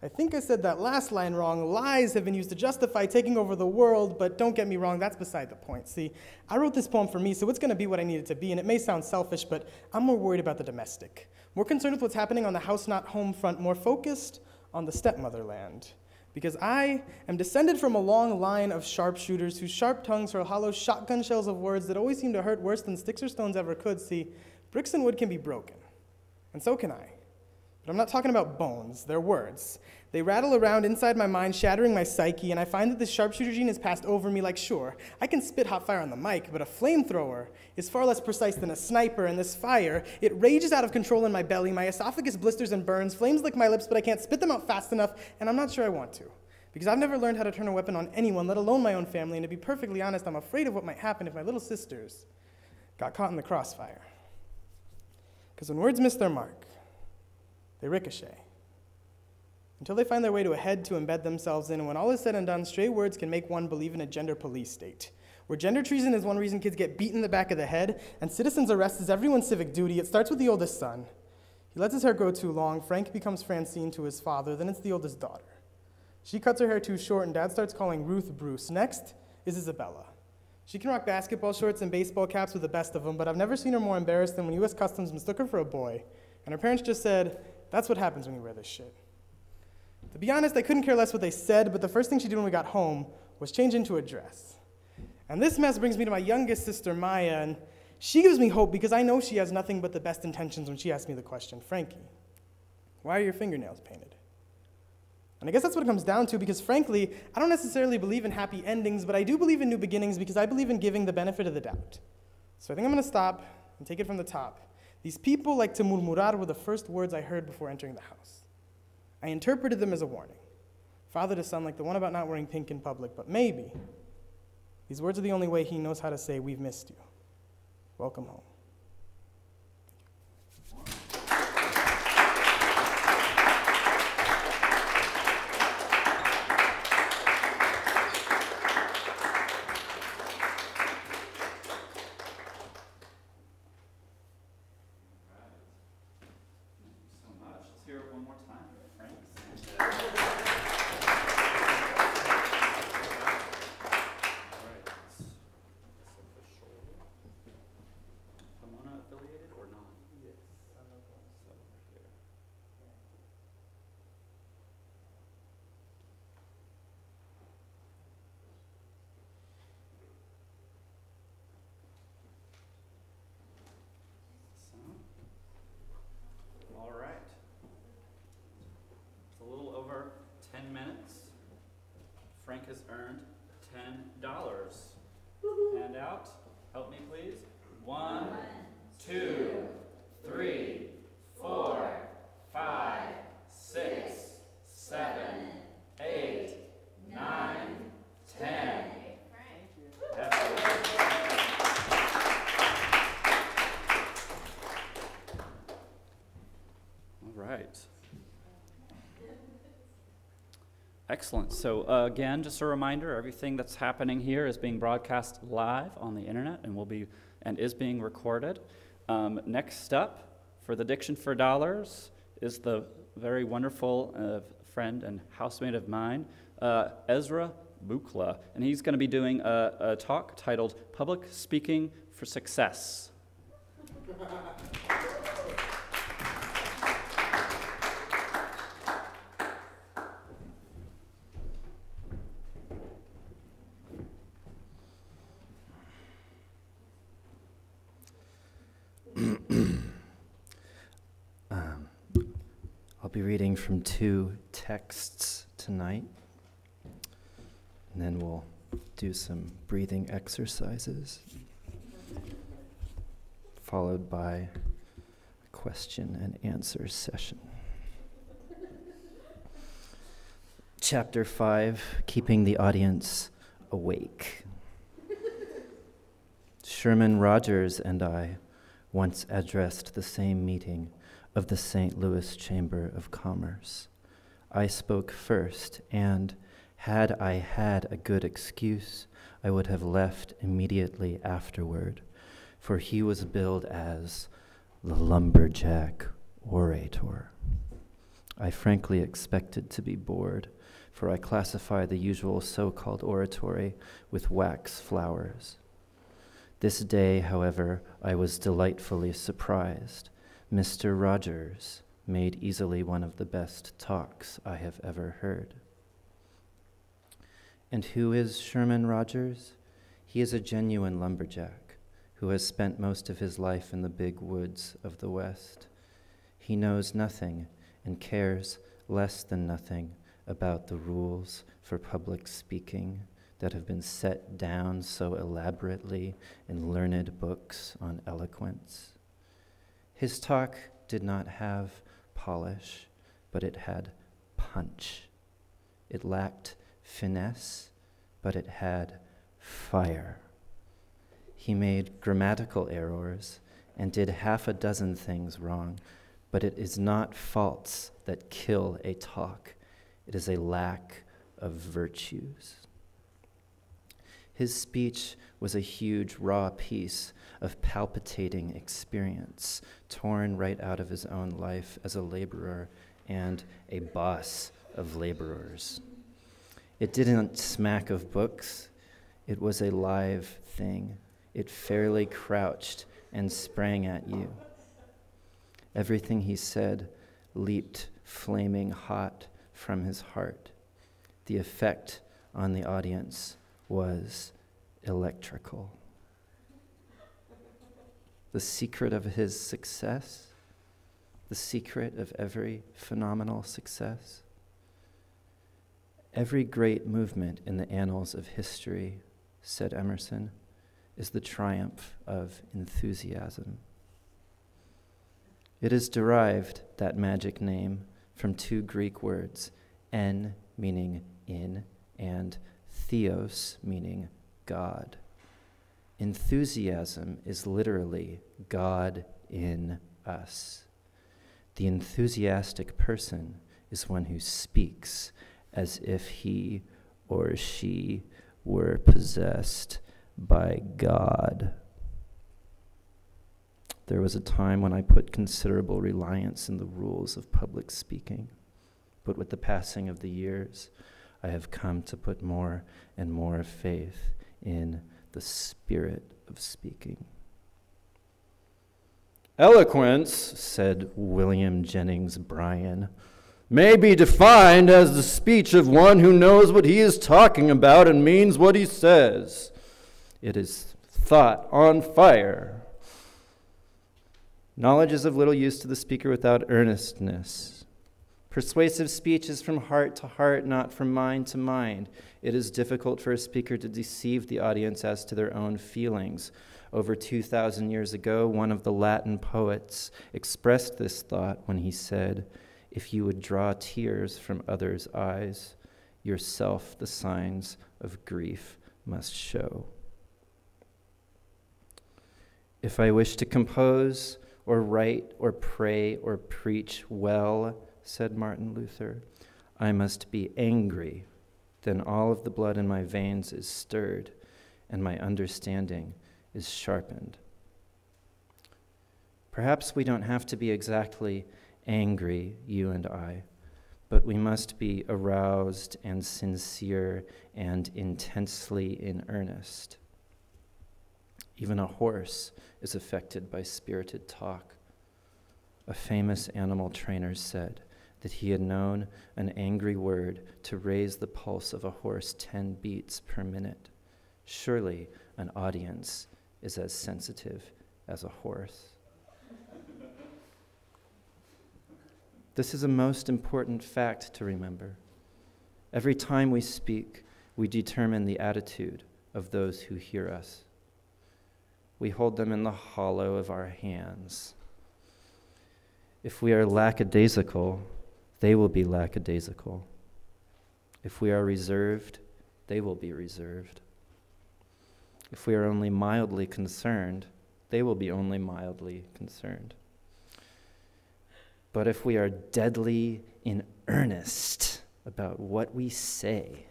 I think I said that last line wrong. Lies have been used to justify taking over the world, but don't get me wrong, that's beside the point. See, I wrote this poem for me, so it's going to be what I need it to be, and it may sound selfish, but I'm more worried about the domestic. More concerned with what's happening on the house not home front, more focused on the stepmotherland. Because I am descended from a long line of sharpshooters whose sharp tongues hurl hollow shotgun shells of words that always seem to hurt worse than sticks or stones ever could. See, bricks and wood can be broken, and so can I. But I'm not talking about bones, they're words. They rattle around inside my mind, shattering my psyche, and I find that this sharpshooter gene has passed over me like, sure, I can spit hot fire on the mic, but a flamethrower is far less precise than a sniper, and this fire, it rages out of control in my belly, my esophagus blisters and burns, flames lick my lips, but I can't spit them out fast enough, and I'm not sure I want to. Because I've never learned how to turn a weapon on anyone, let alone my own family, and to be perfectly honest, I'm afraid of what might happen if my little sisters got caught in the crossfire. Because when words miss their mark, they ricochet until they find their way to a head to embed themselves in, and when all is said and done, stray words can make one believe in a gender police state, where gender treason is one reason kids get beat in the back of the head, and citizens' arrest is everyone's civic duty. It starts with the oldest son. He lets his hair grow too long, Frank becomes Francine to his father, then it's the oldest daughter. She cuts her hair too short, and Dad starts calling Ruth Bruce. Next is Isabella. She can rock basketball shorts and baseball caps with the best of them, but I've never seen her more embarrassed than when U.S. Customs mistook her for a boy, and her parents just said, "That's what happens when you wear this shit." To be honest, I couldn't care less what they said, but the first thing she did when we got home was change into a dress. And this mess brings me to my youngest sister, Maya, and she gives me hope because I know she has nothing but the best intentions when she asks me the question, "Frankie, why are your fingernails painted?" And I guess that's what it comes down to, because frankly, I don't necessarily believe in happy endings, but I do believe in new beginnings because I believe in giving the benefit of the doubt. So I think I'm going to stop and take it from the top. These people like to murmurar were the first words I heard before entering the house. I interpreted them as a warning. Father to son, like the one about not wearing pink in public, but maybe these words are the only way he knows how to say, "We've missed you. Welcome home." Frank has earned $10. Hand out. Help me, please. 1, 2, 3, 4, 5, 6, 7, 8, 9, 10. All right. Excellent. So again, just a reminder, everything that's happening here is being broadcast live on the internet and is being recorded. Next up for the Diction for Dollars is the very wonderful friend and housemate of mine, Ezra Buchla, and he's going to be doing a talk titled Public Speaking for Success. I'll be reading from 2 texts tonight, and then we'll do some breathing exercises, followed by a question and answer session. Chapter 5, Keeping the Audience Awake. Sherman Rogers and I once addressed the same meeting of the St. Louis Chamber of Commerce. I spoke first, and had I had a good excuse, I would have left immediately afterward, for he was billed as the lumberjack orator. I frankly expected to be bored, for I classify the usual so-called oratory with wax flowers. This day, however, I was delightfully surprised. Mr. Rogers made easily one of the best talks I have ever heard. And who is Sherman Rogers? He is a genuine lumberjack who has spent most of his life in the big woods of the West. He knows nothing and cares less than nothing about the rules for public speaking that have been set down so elaborately in learned books on eloquence. His talk did not have polish, but it had punch. It lacked finesse, but it had fire. He made grammatical errors and did half a dozen things wrong, but it is not faults that kill a talk. It is a lack of virtues. His speech was a huge raw piece of palpitating experience, torn right out of his own life as a laborer and a boss of laborers. It didn't smack of books. It was a live thing. It fairly crouched and sprang at you. Everything he said leaped flaming hot from his heart. The effect on the audience was electrical. The secret of his success, the secret of every phenomenal success, every great movement in the annals of history, said Emerson, is the triumph of enthusiasm. It is derived, that magic name, from two Greek words, en meaning in, and theos meaning God. Enthusiasm is literally God in us. The enthusiastic person is one who speaks as if he or she were possessed by God. There was a time when I put considerable reliance in the rules of public speaking, but with the passing of the years, I have come to put more and more faith in the spirit of speaking. Eloquence, said William Jennings Bryan, may be defined as the speech of one who knows what he is talking about and means what he says. It is thought on fire. Knowledge is of little use to the speaker without earnestness. Persuasive speech is from heart to heart, not from mind to mind. It is difficult for a speaker to deceive the audience as to their own feelings. Over 2,000 years ago, one of the Latin poets expressed this thought when he said, "If you would draw tears from others' eyes, yourself the signs of grief must show." If I wish to compose or write or pray or preach well, said Martin Luther, I must be angry. Then all of the blood in my veins is stirred and my understanding is sharpened. Perhaps we don't have to be exactly angry, you and I, but we must be aroused and sincere and intensely in earnest. Even a horse is affected by spirited talk. A famous animal trainer said that he had known an angry word to raise the pulse of a horse 10 beats per minute. Surely an audience is as sensitive as a horse. This is a most important fact to remember. Every time we speak, we determine the attitude of those who hear us. We hold them in the hollow of our hands. If we are lackadaisical, they will be lackadaisical. If we are reserved, they will be reserved. If we are only mildly concerned, they will be only mildly concerned. But if we are deadly in earnest about what we say,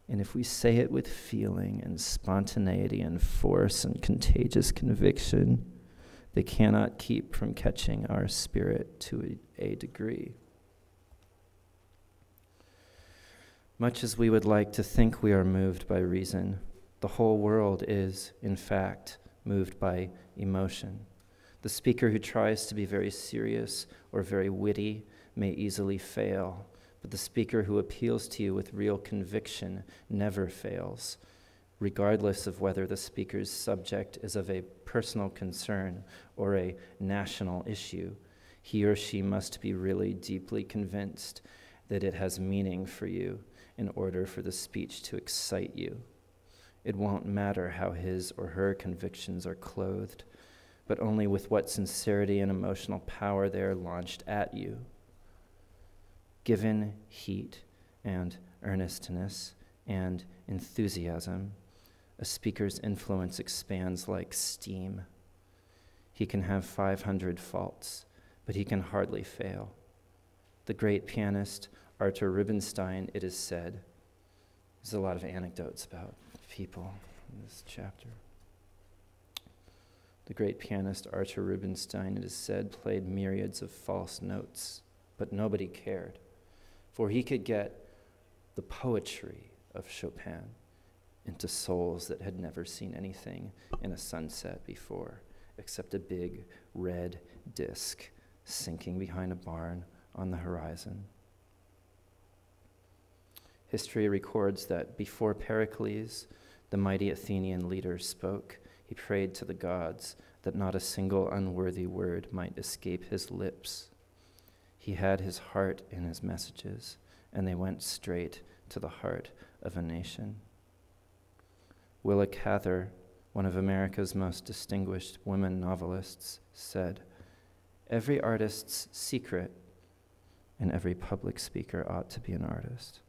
and if we say it with feeling and spontaneity and force and contagious conviction, they cannot keep from catching our spirit to a degree. Much as we would like to think we are moved by reason, the whole world is, in fact, moved by emotion. The speaker who tries to be very serious or very witty may easily fail, but the speaker who appeals to you with real conviction never fails, regardless of whether the speaker's subject is of a personal concern or a national issue. He or she must be really deeply convinced that it has meaning for you in order for the speech to excite you. It won't matter how his or her convictions are clothed, but only with what sincerity and emotional power they are launched at you. Given heat and earnestness and enthusiasm, a speaker's influence expands like steam. He can have 500 faults, but he can hardly fail. The great pianist Arthur Rubinstein, it is said, there's a lot of anecdotes about people in this chapter. The great pianist Arthur Rubinstein, it is said, played myriads of false notes, but nobody cared, for he could get the poetry of Chopin into souls that had never seen anything in a sunset before, except a big red disk sinking behind a barn on the horizon. History records that before Pericles, the mighty Athenian leader, spoke, he prayed to the gods that not a single unworthy word might escape his lips. He had his heart in his messages, and they went straight to the heart of a nation. Willa Cather, one of America's most distinguished women novelists, said, "Every artist's secret, and every public speaker ought to be an artist,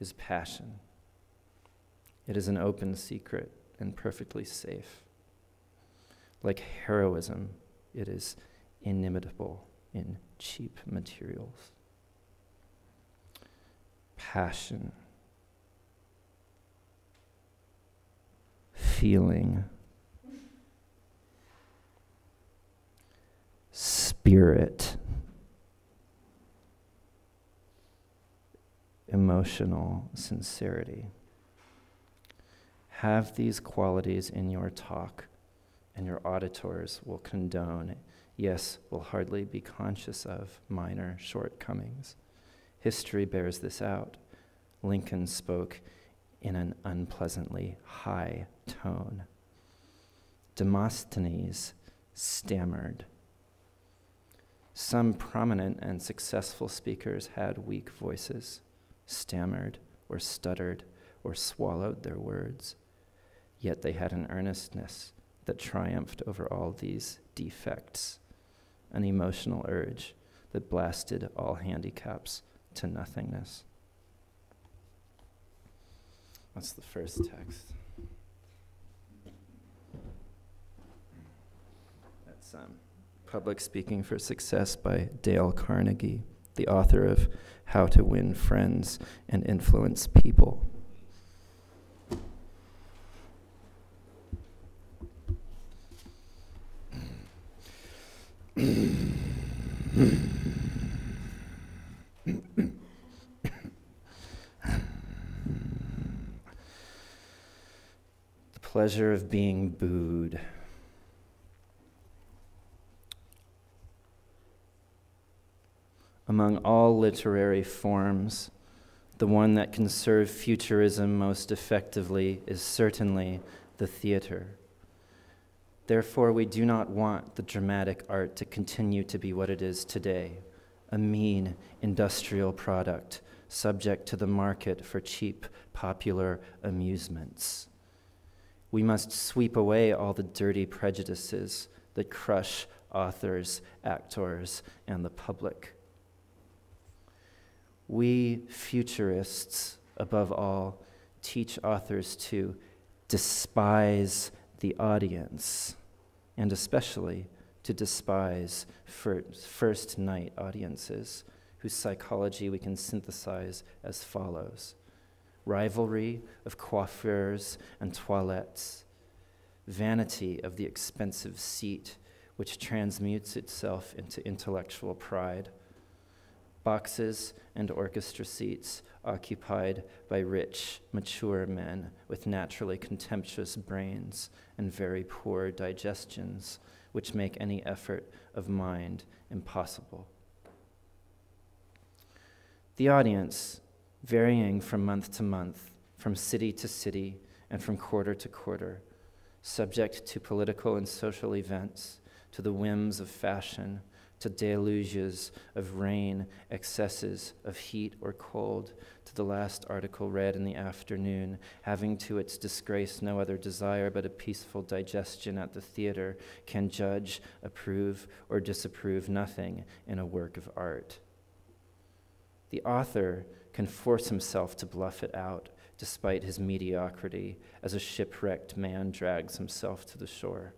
is passion. It is an open secret and perfectly safe. Like heroism, it is inimitable in cheap materials." Passion. Feeling. Spirit. Emotional sincerity. Have these qualities in your talk, and your auditors will condone, yes, will hardly be conscious of, minor shortcomings. History bears this out. Lincoln spoke in an unpleasantly high tone. Demosthenes stammered. Some prominent and successful speakers had weak voices, stammered or stuttered or swallowed their words, yet they had an earnestness that triumphed over all these defects, an emotional urge that blasted all handicaps to nothingness. That's the first text. That's Public Speaking for Success by Dale Carnegie, the author of How to Win Friends and Influence People. The pleasure of being booed. Among all literary forms, the one that can serve futurism most effectively is certainly the theater. Therefore, we do not want the dramatic art to continue to be what it is today, a mean industrial product subject to the market for cheap, popular amusements. We must sweep away all the dirty prejudices that crush authors, actors, and the public. We futurists, above all, teach authors to despise the audience, and especially to despise first night audiences, whose psychology we can synthesize as follows: rivalry of coiffures and toilettes, vanity of the expensive seat, which transmutes itself into intellectual pride, Boxes and orchestra seats occupied by rich, mature men with naturally contemptuous brains and very poor digestions, which make any effort of mind impossible. The audience, varying from month to month, from city to city, and from quarter to quarter, subject to political and social events, to the whims of fashion, to deluges of rain, excesses of heat or cold, to the last article read in the afternoon, having to its disgrace no other desire but a peaceful digestion at the theater, can judge, approve, or disapprove nothing in a work of art. The author can force himself to bluff it out, despite his mediocrity, as a shipwrecked man drags himself to the shore.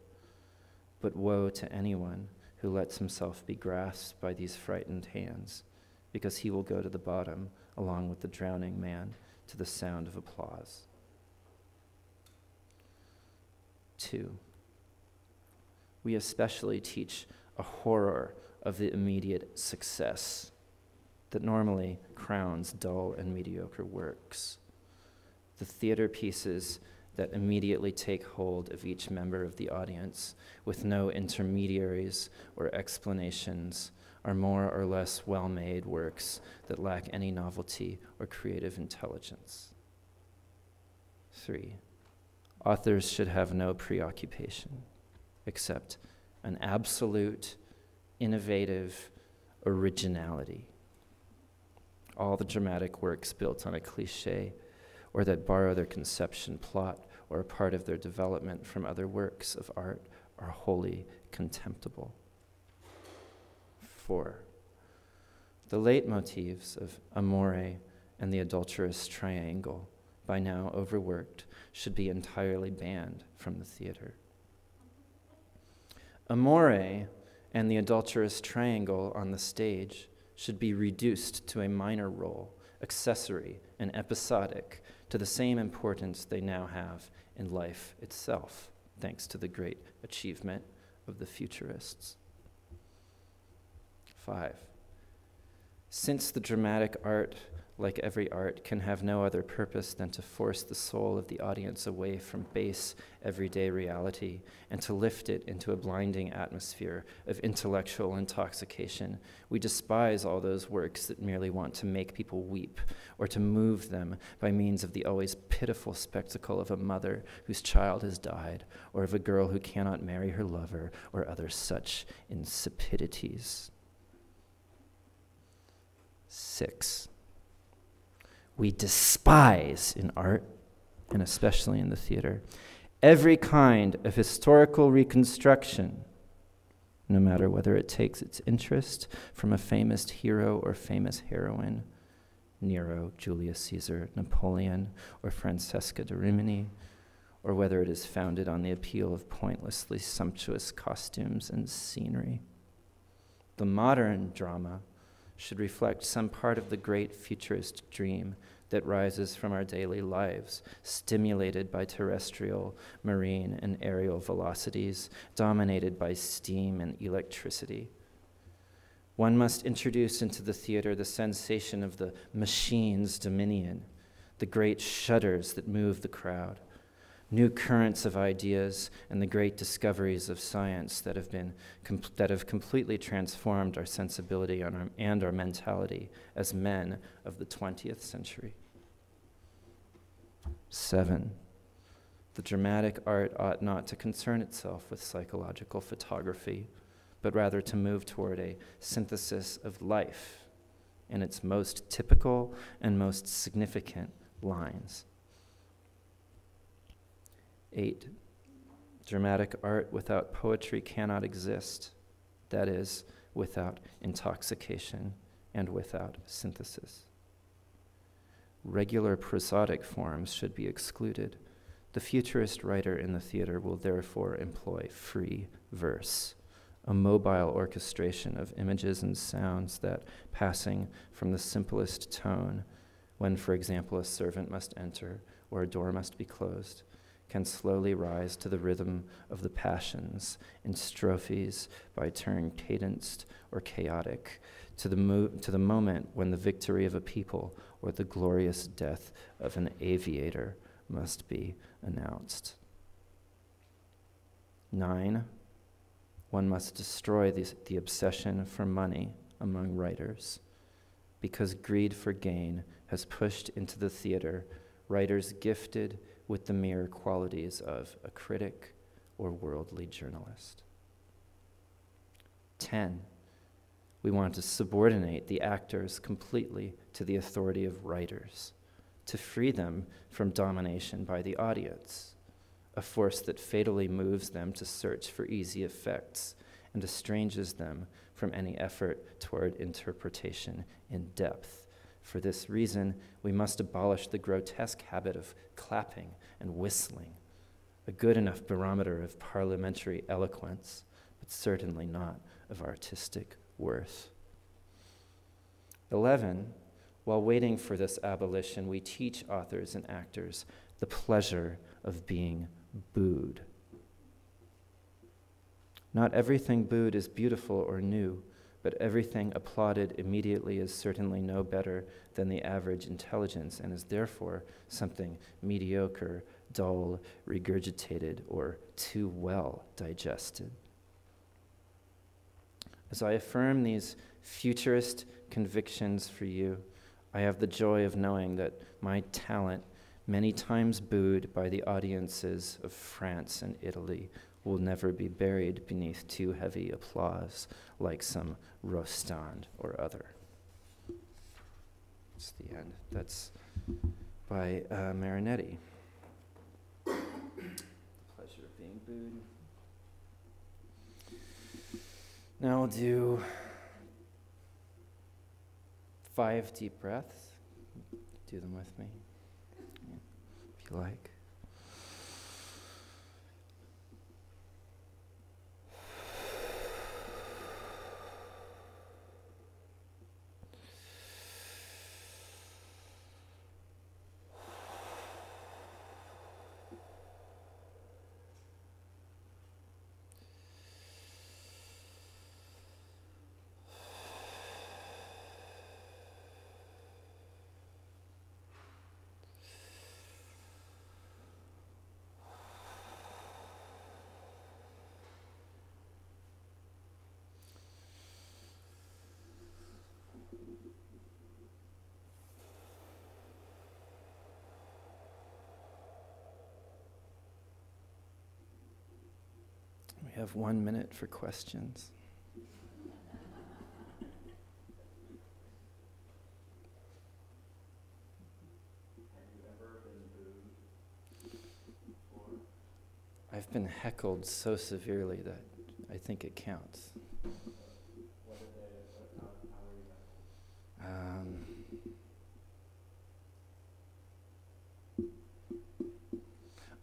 But woe to anyone who lets himself be grasped by these frightened hands, because he will go to the bottom along with the drowning man to the sound of applause. 2. We especially teach a horror of the immediate success that normally crowns dull and mediocre works. The theater pieces that immediately take hold of each member of the audience with no intermediaries or explanations are more or less well-made works that lack any novelty or creative intelligence. 3. Authors should have no preoccupation except an absolute, innovative originality. All the dramatic works built on a cliché or that borrow their conception, plot, or a part of their development from other works of art are wholly contemptible. 4. The leitmotifs of Amore and the adulterous triangle, by now overworked, should be entirely banned from the theater. Amore and the adulterous triangle on the stage should be reduced to a minor role, accessory and episodic, to the same importance they now have in life itself, thanks to the great achievement of the futurists. 5. Since the dramatic art, like every art, can have no other purpose than to force the soul of the audience away from base, everyday reality and to lift it into a blinding atmosphere of intellectual intoxication, we despise all those works that merely want to make people weep or to move them by means of the always pitiful spectacle of a mother whose child has died, or of a girl who cannot marry her lover, or other such insipidities. 6. We despise in art, and especially in the theater, every kind of historical reconstruction, no matter whether it takes its interest from a famous hero or famous heroine, Nero, Julius Caesar, Napoleon, or Francesca da Rimini, or whether it is founded on the appeal of pointlessly sumptuous costumes and scenery. The modern drama should reflect some part of the great futurist dream that rises from our daily lives, stimulated by terrestrial, marine, and aerial velocities, dominated by steam and electricity. One must introduce into the theater the sensation of the machine's dominion, the great shudders that move the crowd, new currents of ideas, and the great discoveries of science that have completely transformed our sensibility and our mentality as men of the 20th century. 7. The dramatic art ought not to concern itself with psychological photography, but rather to move toward a synthesis of life in its most typical and most significant lines. 8. Dramatic art without poetry cannot exist, that is, without intoxication and without synthesis. Regular prosodic forms should be excluded. The futurist writer in the theater will therefore employ free verse, a mobile orchestration of images and sounds that, passing from the simplest tone, when, for example, a servant must enter or a door must be closed, can slowly rise to the rhythm of the passions in strophes by turn cadenced or chaotic, to the moment when the victory of a people or the glorious death of an aviator must be announced. 9, one must destroy the obsession for money among writers, because greed for gain has pushed into the theater writers gifted with the mere qualities of a critic or worldly journalist. 10, we want to subordinate the actors completely to the authority of writers, to free them from domination by the audience, a force that fatally moves them to search for easy effects and estranges them from any effort toward interpretation in depth. For this reason, we must abolish the grotesque habit of clapping and whistling, a good enough barometer of parliamentary eloquence, but certainly not of artistic worth. 11, while waiting for this abolition, we teach authors and actors the pleasure of being booed. Not everything booed is beautiful or new, but everything applauded immediately is certainly no better than the average intelligence and is therefore something mediocre, dull, regurgitated, or too well digested. As I affirm these futurist convictions for you, I have the joy of knowing that my talent, many times booed by the audiences of France and Italy, will never be buried beneath too heavy applause like some Rostand or other. That's the end. That's by Marinetti. The pleasure of being booed. Now we'll do 5 deep breaths. Do them with me, if you like. We have 1 minute for questions. I've been heckled so severely that I think it counts.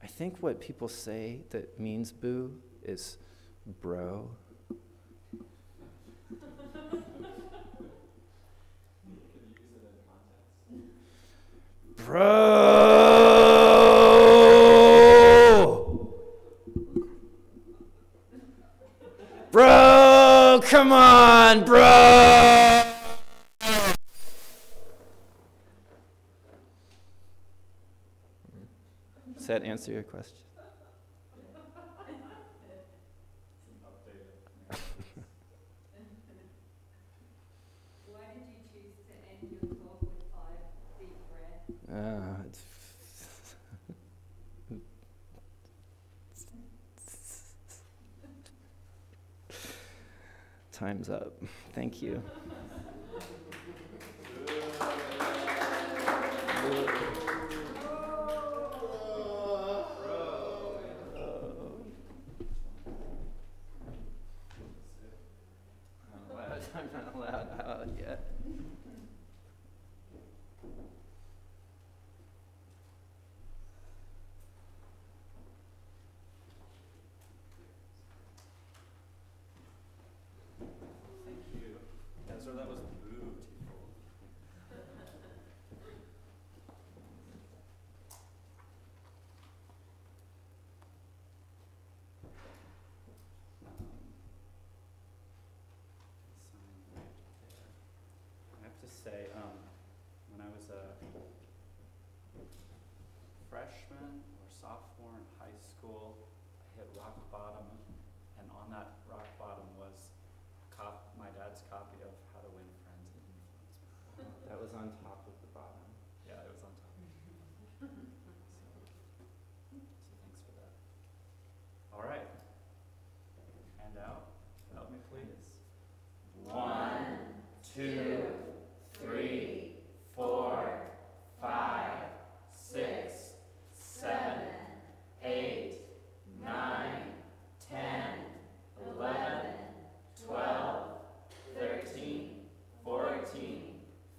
I think what people say that means boo is bro. Bro! Bro, come on, bro! Does that answer your question? Time's up. Thank you. I'm not allowed out yet. Ezra, that was beautiful. rock bottom, and on that rock bottom was my dad's copy of How to Win Friends and Influence People. That was on top of the bottom. Yeah, it was on top. So thanks for that. All right. Hand out. Help me, please. 1, 2, 3, 4, 5, 6, 7, 8, 9, 10, 11, 12, 13, 14,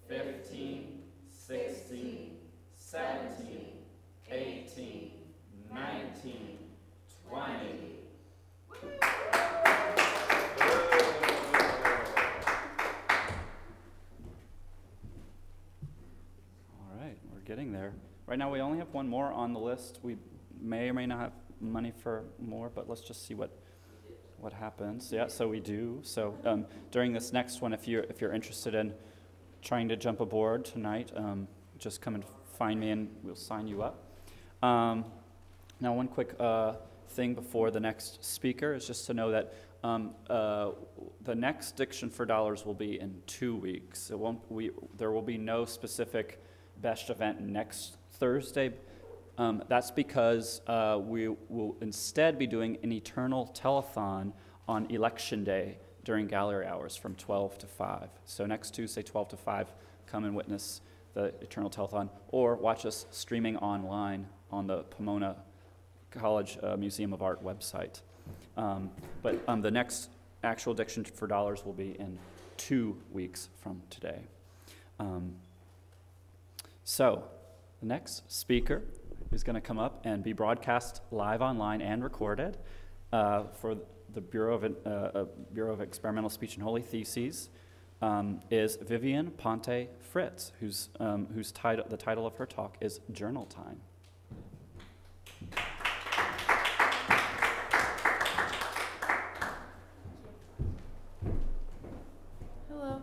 15, 16, 17, 18, 19, 20. All right, we're getting there. Right now we only have one more on the list. We may or may not have money for more, but let's just see what happens. Yeah, so we do. So during this next one, if you're interested in trying to jump aboard tonight, just come and find me and we'll sign you up. Now one quick thing before the next speaker is just to know that the next Diction for Dollars will be in 2 weeks. There will be no specific BESHT event next Thursday. That's because we will instead be doing an eternal telethon on Election Day during gallery hours from 12 to 5. So next Tuesday, 12 to 5, come and witness the eternal telethon, or watch us streaming online on the Pomona College Museum of Art website. But the next actual Diction for Dollars will be in 2 weeks from today. So the next speaker is going to come up and be broadcast live online and recorded for the Bureau of Experimental Speech and Holy Theses, is Vivian Ponte-Fritz, whose title of her talk is Journal Time. Hello.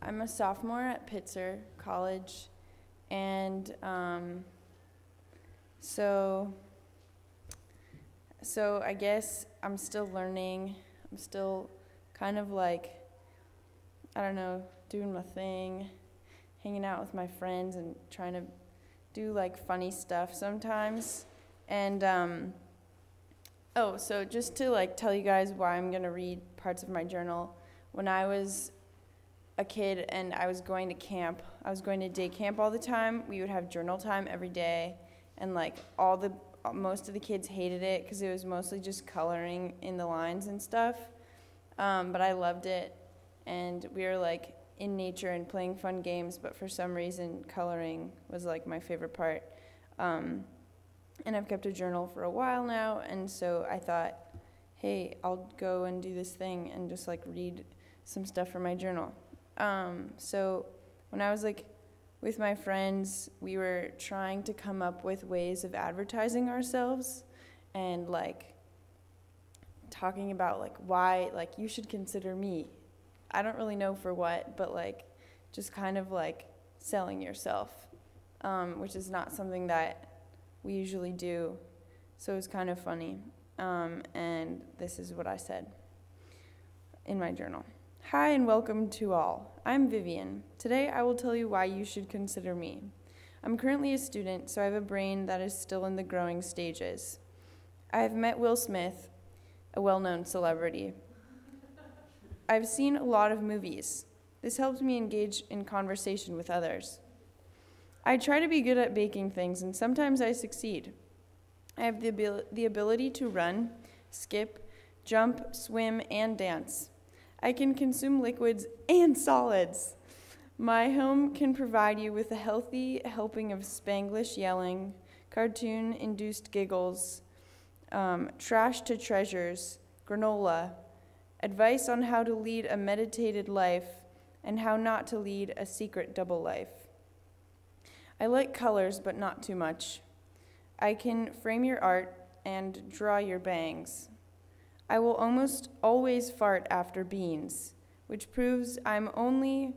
I'm a sophomore at Pitzer College, and so I guess I'm still learning. I'm still kind of like, I don't know, doing my thing, hanging out with my friends and trying to do like funny stuff sometimes. And so just to like tell you guys why I'm gonna read parts of my journal. When I was a kid and I was going to camp, I was going to day camp all the time. We would have journal time every day, and like most of the kids hated it because it was mostly just coloring in the lines and stuff. But I loved it, and we were like in nature and playing fun games, but for some reason coloring was like my favorite part. And I've kept a journal for a while now, and so I thought, hey, I'll go and do this thing and just like read some stuff from my journal. So when I was like with my friends, we were trying to come up with ways of advertising ourselves and like talking about like why like you should consider me. I don't really know for what, but like just kind of like selling yourself, which is not something that we usually do. So it was kind of funny. And this is what I said in my journal. Hi and welcome to all. I'm Vivian. Today I will tell you why you should consider me. I'm currently a student, so I have a brain that is still in the growing stages. I have met Will Smith, a well-known celebrity. I've seen a lot of movies. This helps me engage in conversation with others. I try to be good at baking things, and sometimes I succeed. I have the ability to run, skip, jump, swim, and dance. I can consume liquids and solids. My home can provide you with a healthy helping of Spanglish yelling, cartoon-induced giggles, trash to treasures, granola, advice on how to lead a meditated life, and how not to lead a secret double life. I like colors, but not too much. I can frame your art and draw your bangs. I will almost always fart after beans, which proves I'm only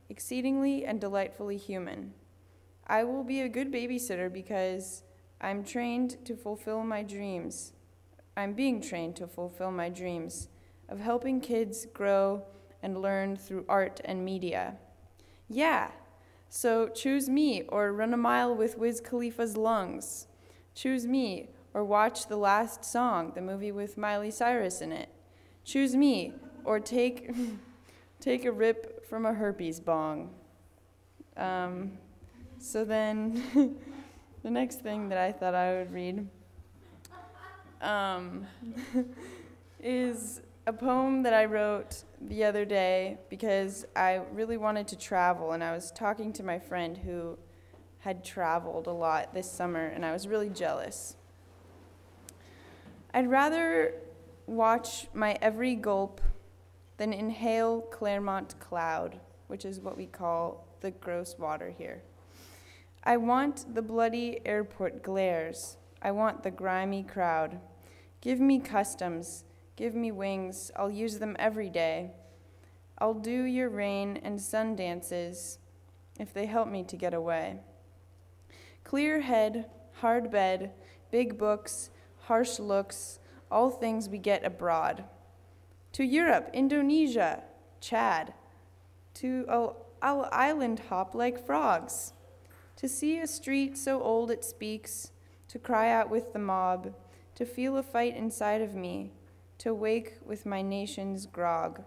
exceedingly and delightfully human. I will be a good babysitter because I'm trained to fulfill my dreams. I'm being trained to fulfill my dreams of helping kids grow and learn through art and media. Yeah, so choose me or run a mile with Wiz Khalifa's lungs. Choose me or watch The Last Song, the movie with Miley Cyrus in it. Choose me or take a rip from a herpes bong. So then the next thing that I thought I would read is a poem that I wrote the other day because I really wanted to travel, and I was talking to my friend who had traveled a lot this summer, and I was really jealous. I'd rather watch my every gulp than inhale Claremont cloud, which is what we call the gross water here. I want the bloody airport glares. I want the grimy crowd. Give me customs. Give me wings. I'll use them every day. I'll do your rain and sun dances if they help me to get away. Clear head, hard bed, big books, harsh looks, all things we get abroad. To Europe, Indonesia, Chad. I'll island hop like frogs. To see a street so old it speaks, to cry out with the mob, to feel a fight inside of me, to wake with my nation's grog.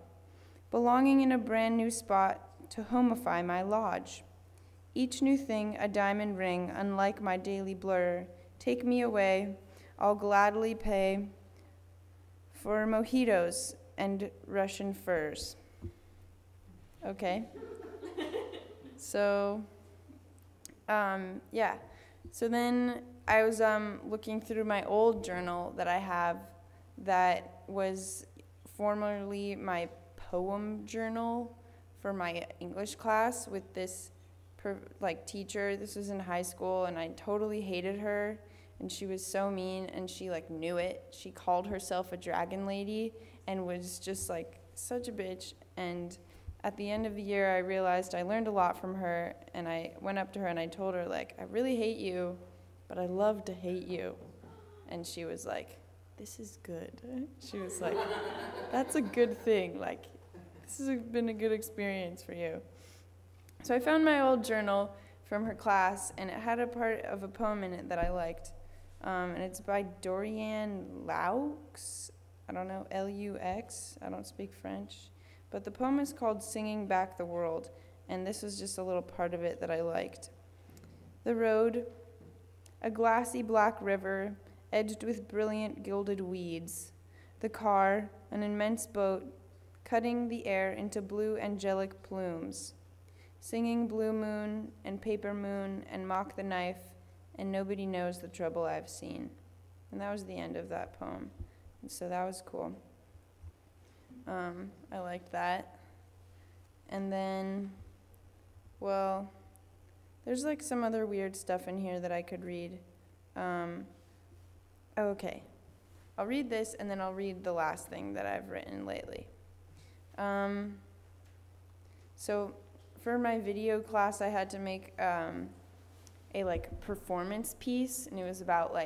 Belonging in a brand new spot, to homify my lodge. Each new thing a diamond ring, unlike my daily blur. Take me away, I'll gladly pay for mojitos and Russian furs. Okay. So, yeah. So then I was looking through my old journal that I have that was formerly my poem journal for my English class with this teacher. This was in high school, and I totally hated her, and she was so mean, and she knew it. She called herself a dragon lady and was just such a bitch. And at the end of the year, I realized I learned a lot from her, and I went up to her and I told her, I really hate you, but I love to hate you. And she was like, this is good. She was like, that's a good thing. This has been a good experience for you. So I found my old journal from her class, and it had a part of a poem in it that I liked. And it's by Dorian Laux. I don't know, Lux. I don't speak French. But the poem is called Singing Back the World, and this was just a little part of it that I liked. The road, a glassy black river, edged with brilliant gilded weeds. The car, an immense boat, cutting the air into blue angelic plumes. Singing blue moon and paper moon and mock the knife, and nobody knows the trouble I've seen. And that was the end of that poem. And so that was cool. I liked that. And then, well, there's some other weird stuff in here that I could read. Okay. I'll read this, and then I'll read the last thing that I've written lately. So for my video class, I had to make a performance piece, and it was about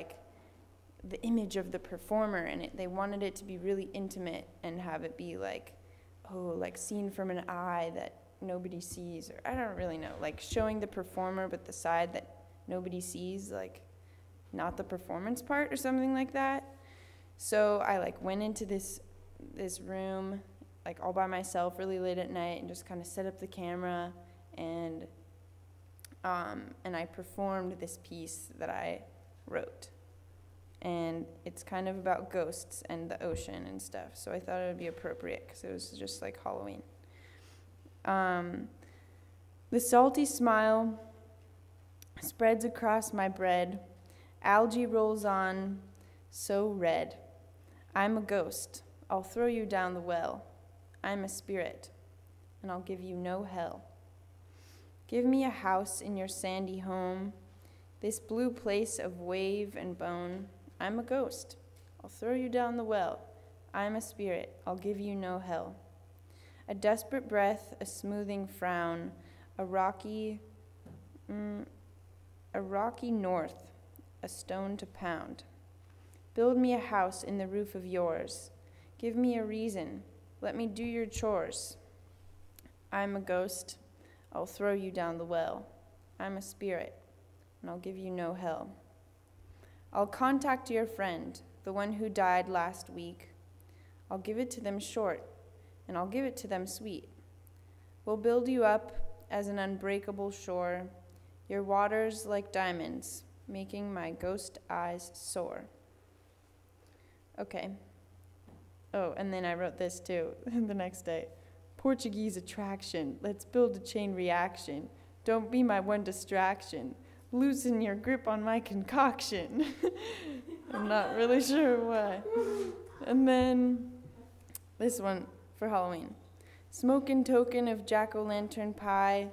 the image of the performer, and they wanted it to be really intimate and have it be seen from an eye that nobody sees, or I don't really know, showing the performer but the side that nobody sees, not the performance part or something like that. So I went into this room all by myself really late at night and just kind of set up the camera, and I performed this piece that I wrote. And it's kind of about ghosts and the ocean and stuff, so I thought it would be appropriate because it was just Halloween. The salty smile spreads across my bread. Algae rolls on, so red. I'm a ghost. I'll throw you down the well. I'm a spirit, and I'll give you no hell. Give me a house in your sandy home, this blue place of wave and bone. I'm a ghost. I'll throw you down the well. I'm a spirit. I'll give you no hell. A desperate breath, a smoothing frown, a rocky north, a stone to pound. Build me a house in the roof of yours. Give me a reason. Let me do your chores. I'm a ghost. I'll throw you down the well. I'm a spirit, and I'll give you no hell. I'll contact your friend, the one who died last week. I'll give it to them short, and I'll give it to them sweet. We'll build you up as an unbreakable shore, your waters like diamonds, making my ghost eyes soar. Okay. Oh, and then I wrote this too the next day. Portuguese attraction, let's build a chain reaction. Don't be my one distraction. Loosen your grip on my concoction. I'm not really sure why. And then this one for Halloween. Smokin' token of jack-o'-lantern pie,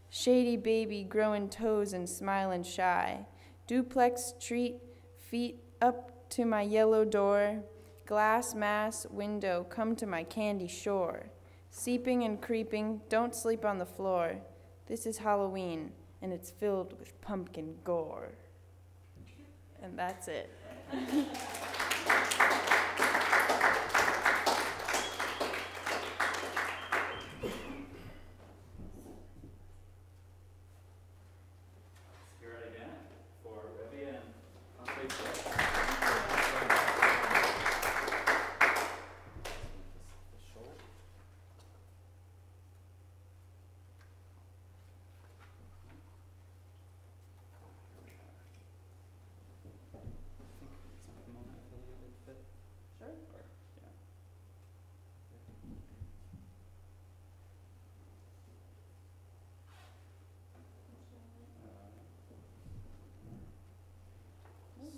shady baby growing toes and smiling shy. Duplex treat, feet up to my yellow door. Glass mass window, come to my candy shore. Seeping and creeping, don't sleep on the floor. This is Halloween, and it's filled with pumpkin gore. And that's it. Hear it again for Vivian Ponte-Fritz.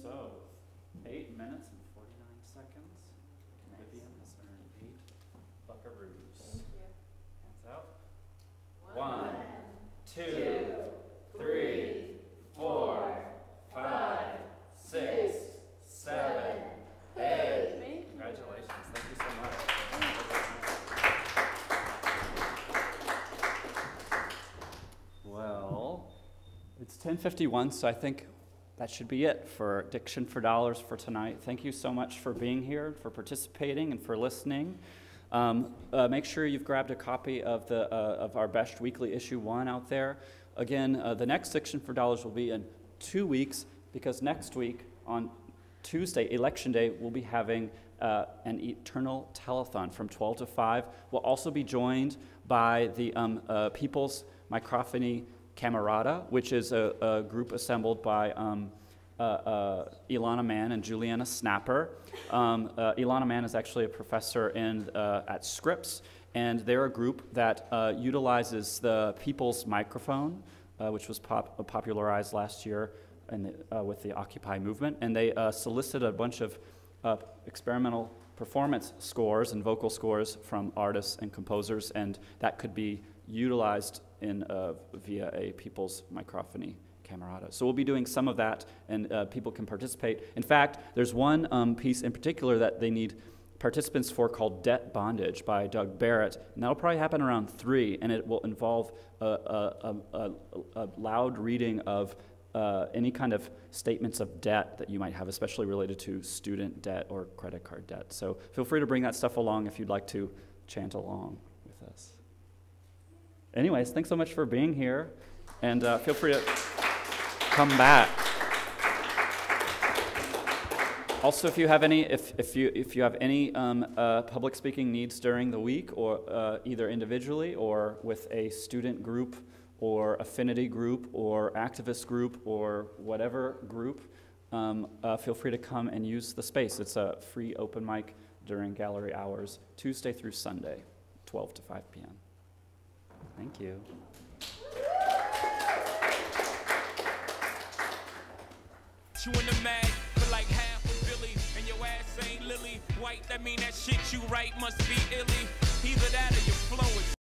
So, 8 minutes and 49 seconds. Nice. Vivian has earned 8 buckaroos. Hands out. 1, 2, 3, 4, 5, 6, 7, 8. Congratulations. Thank you so much. Well, it's 10:51, so I think that should be it for Diction-for-Dollars for tonight. Thank you so much for being here, for participating, and for listening. Make sure you've grabbed a copy of our BESHT Weekly Issue 1 out there. Again, the next Diction-for-Dollars will be in 2 weeks, because next week, on Tuesday, Election Day, we'll be having an eternal telethon from 12 to 5. We'll also be joined by the People's Microphony Camerata, which is a group assembled by Ilana Mann and Juliana Snapper. Ilana Mann is actually a professor at Scripps, and they're a group that utilizes the People's Microphone, which was popularized last year with the Occupy movement, and they solicited a bunch of experimental performance scores and vocal scores from artists and composers, and that could be utilized via a People's Microphony Camerata. So we'll be doing some of that, and people can participate. In fact, there's one piece in particular that they need participants for called Debt Bondage by Doug Barrett, and that'll probably happen around 3, and it will involve a loud reading of any kind of statements of debt that you might have, especially related to student debt or credit card debt. So feel free to bring that stuff along if you'd like to chant along with us. Anyways, thanks so much for being here, and feel free to come back. Also, if you have any, if you have any public speaking needs during the week, or either individually or with a student group or affinity group or activist group or whatever group, feel free to come and use the space. It's a free open mic during gallery hours, Tuesday through Sunday, 12 to 5 p.m. Thank you. You in the mag for like half a Billy, and your ass ain't Lily White. That mean that shit you write must be illy. Either that or your flow is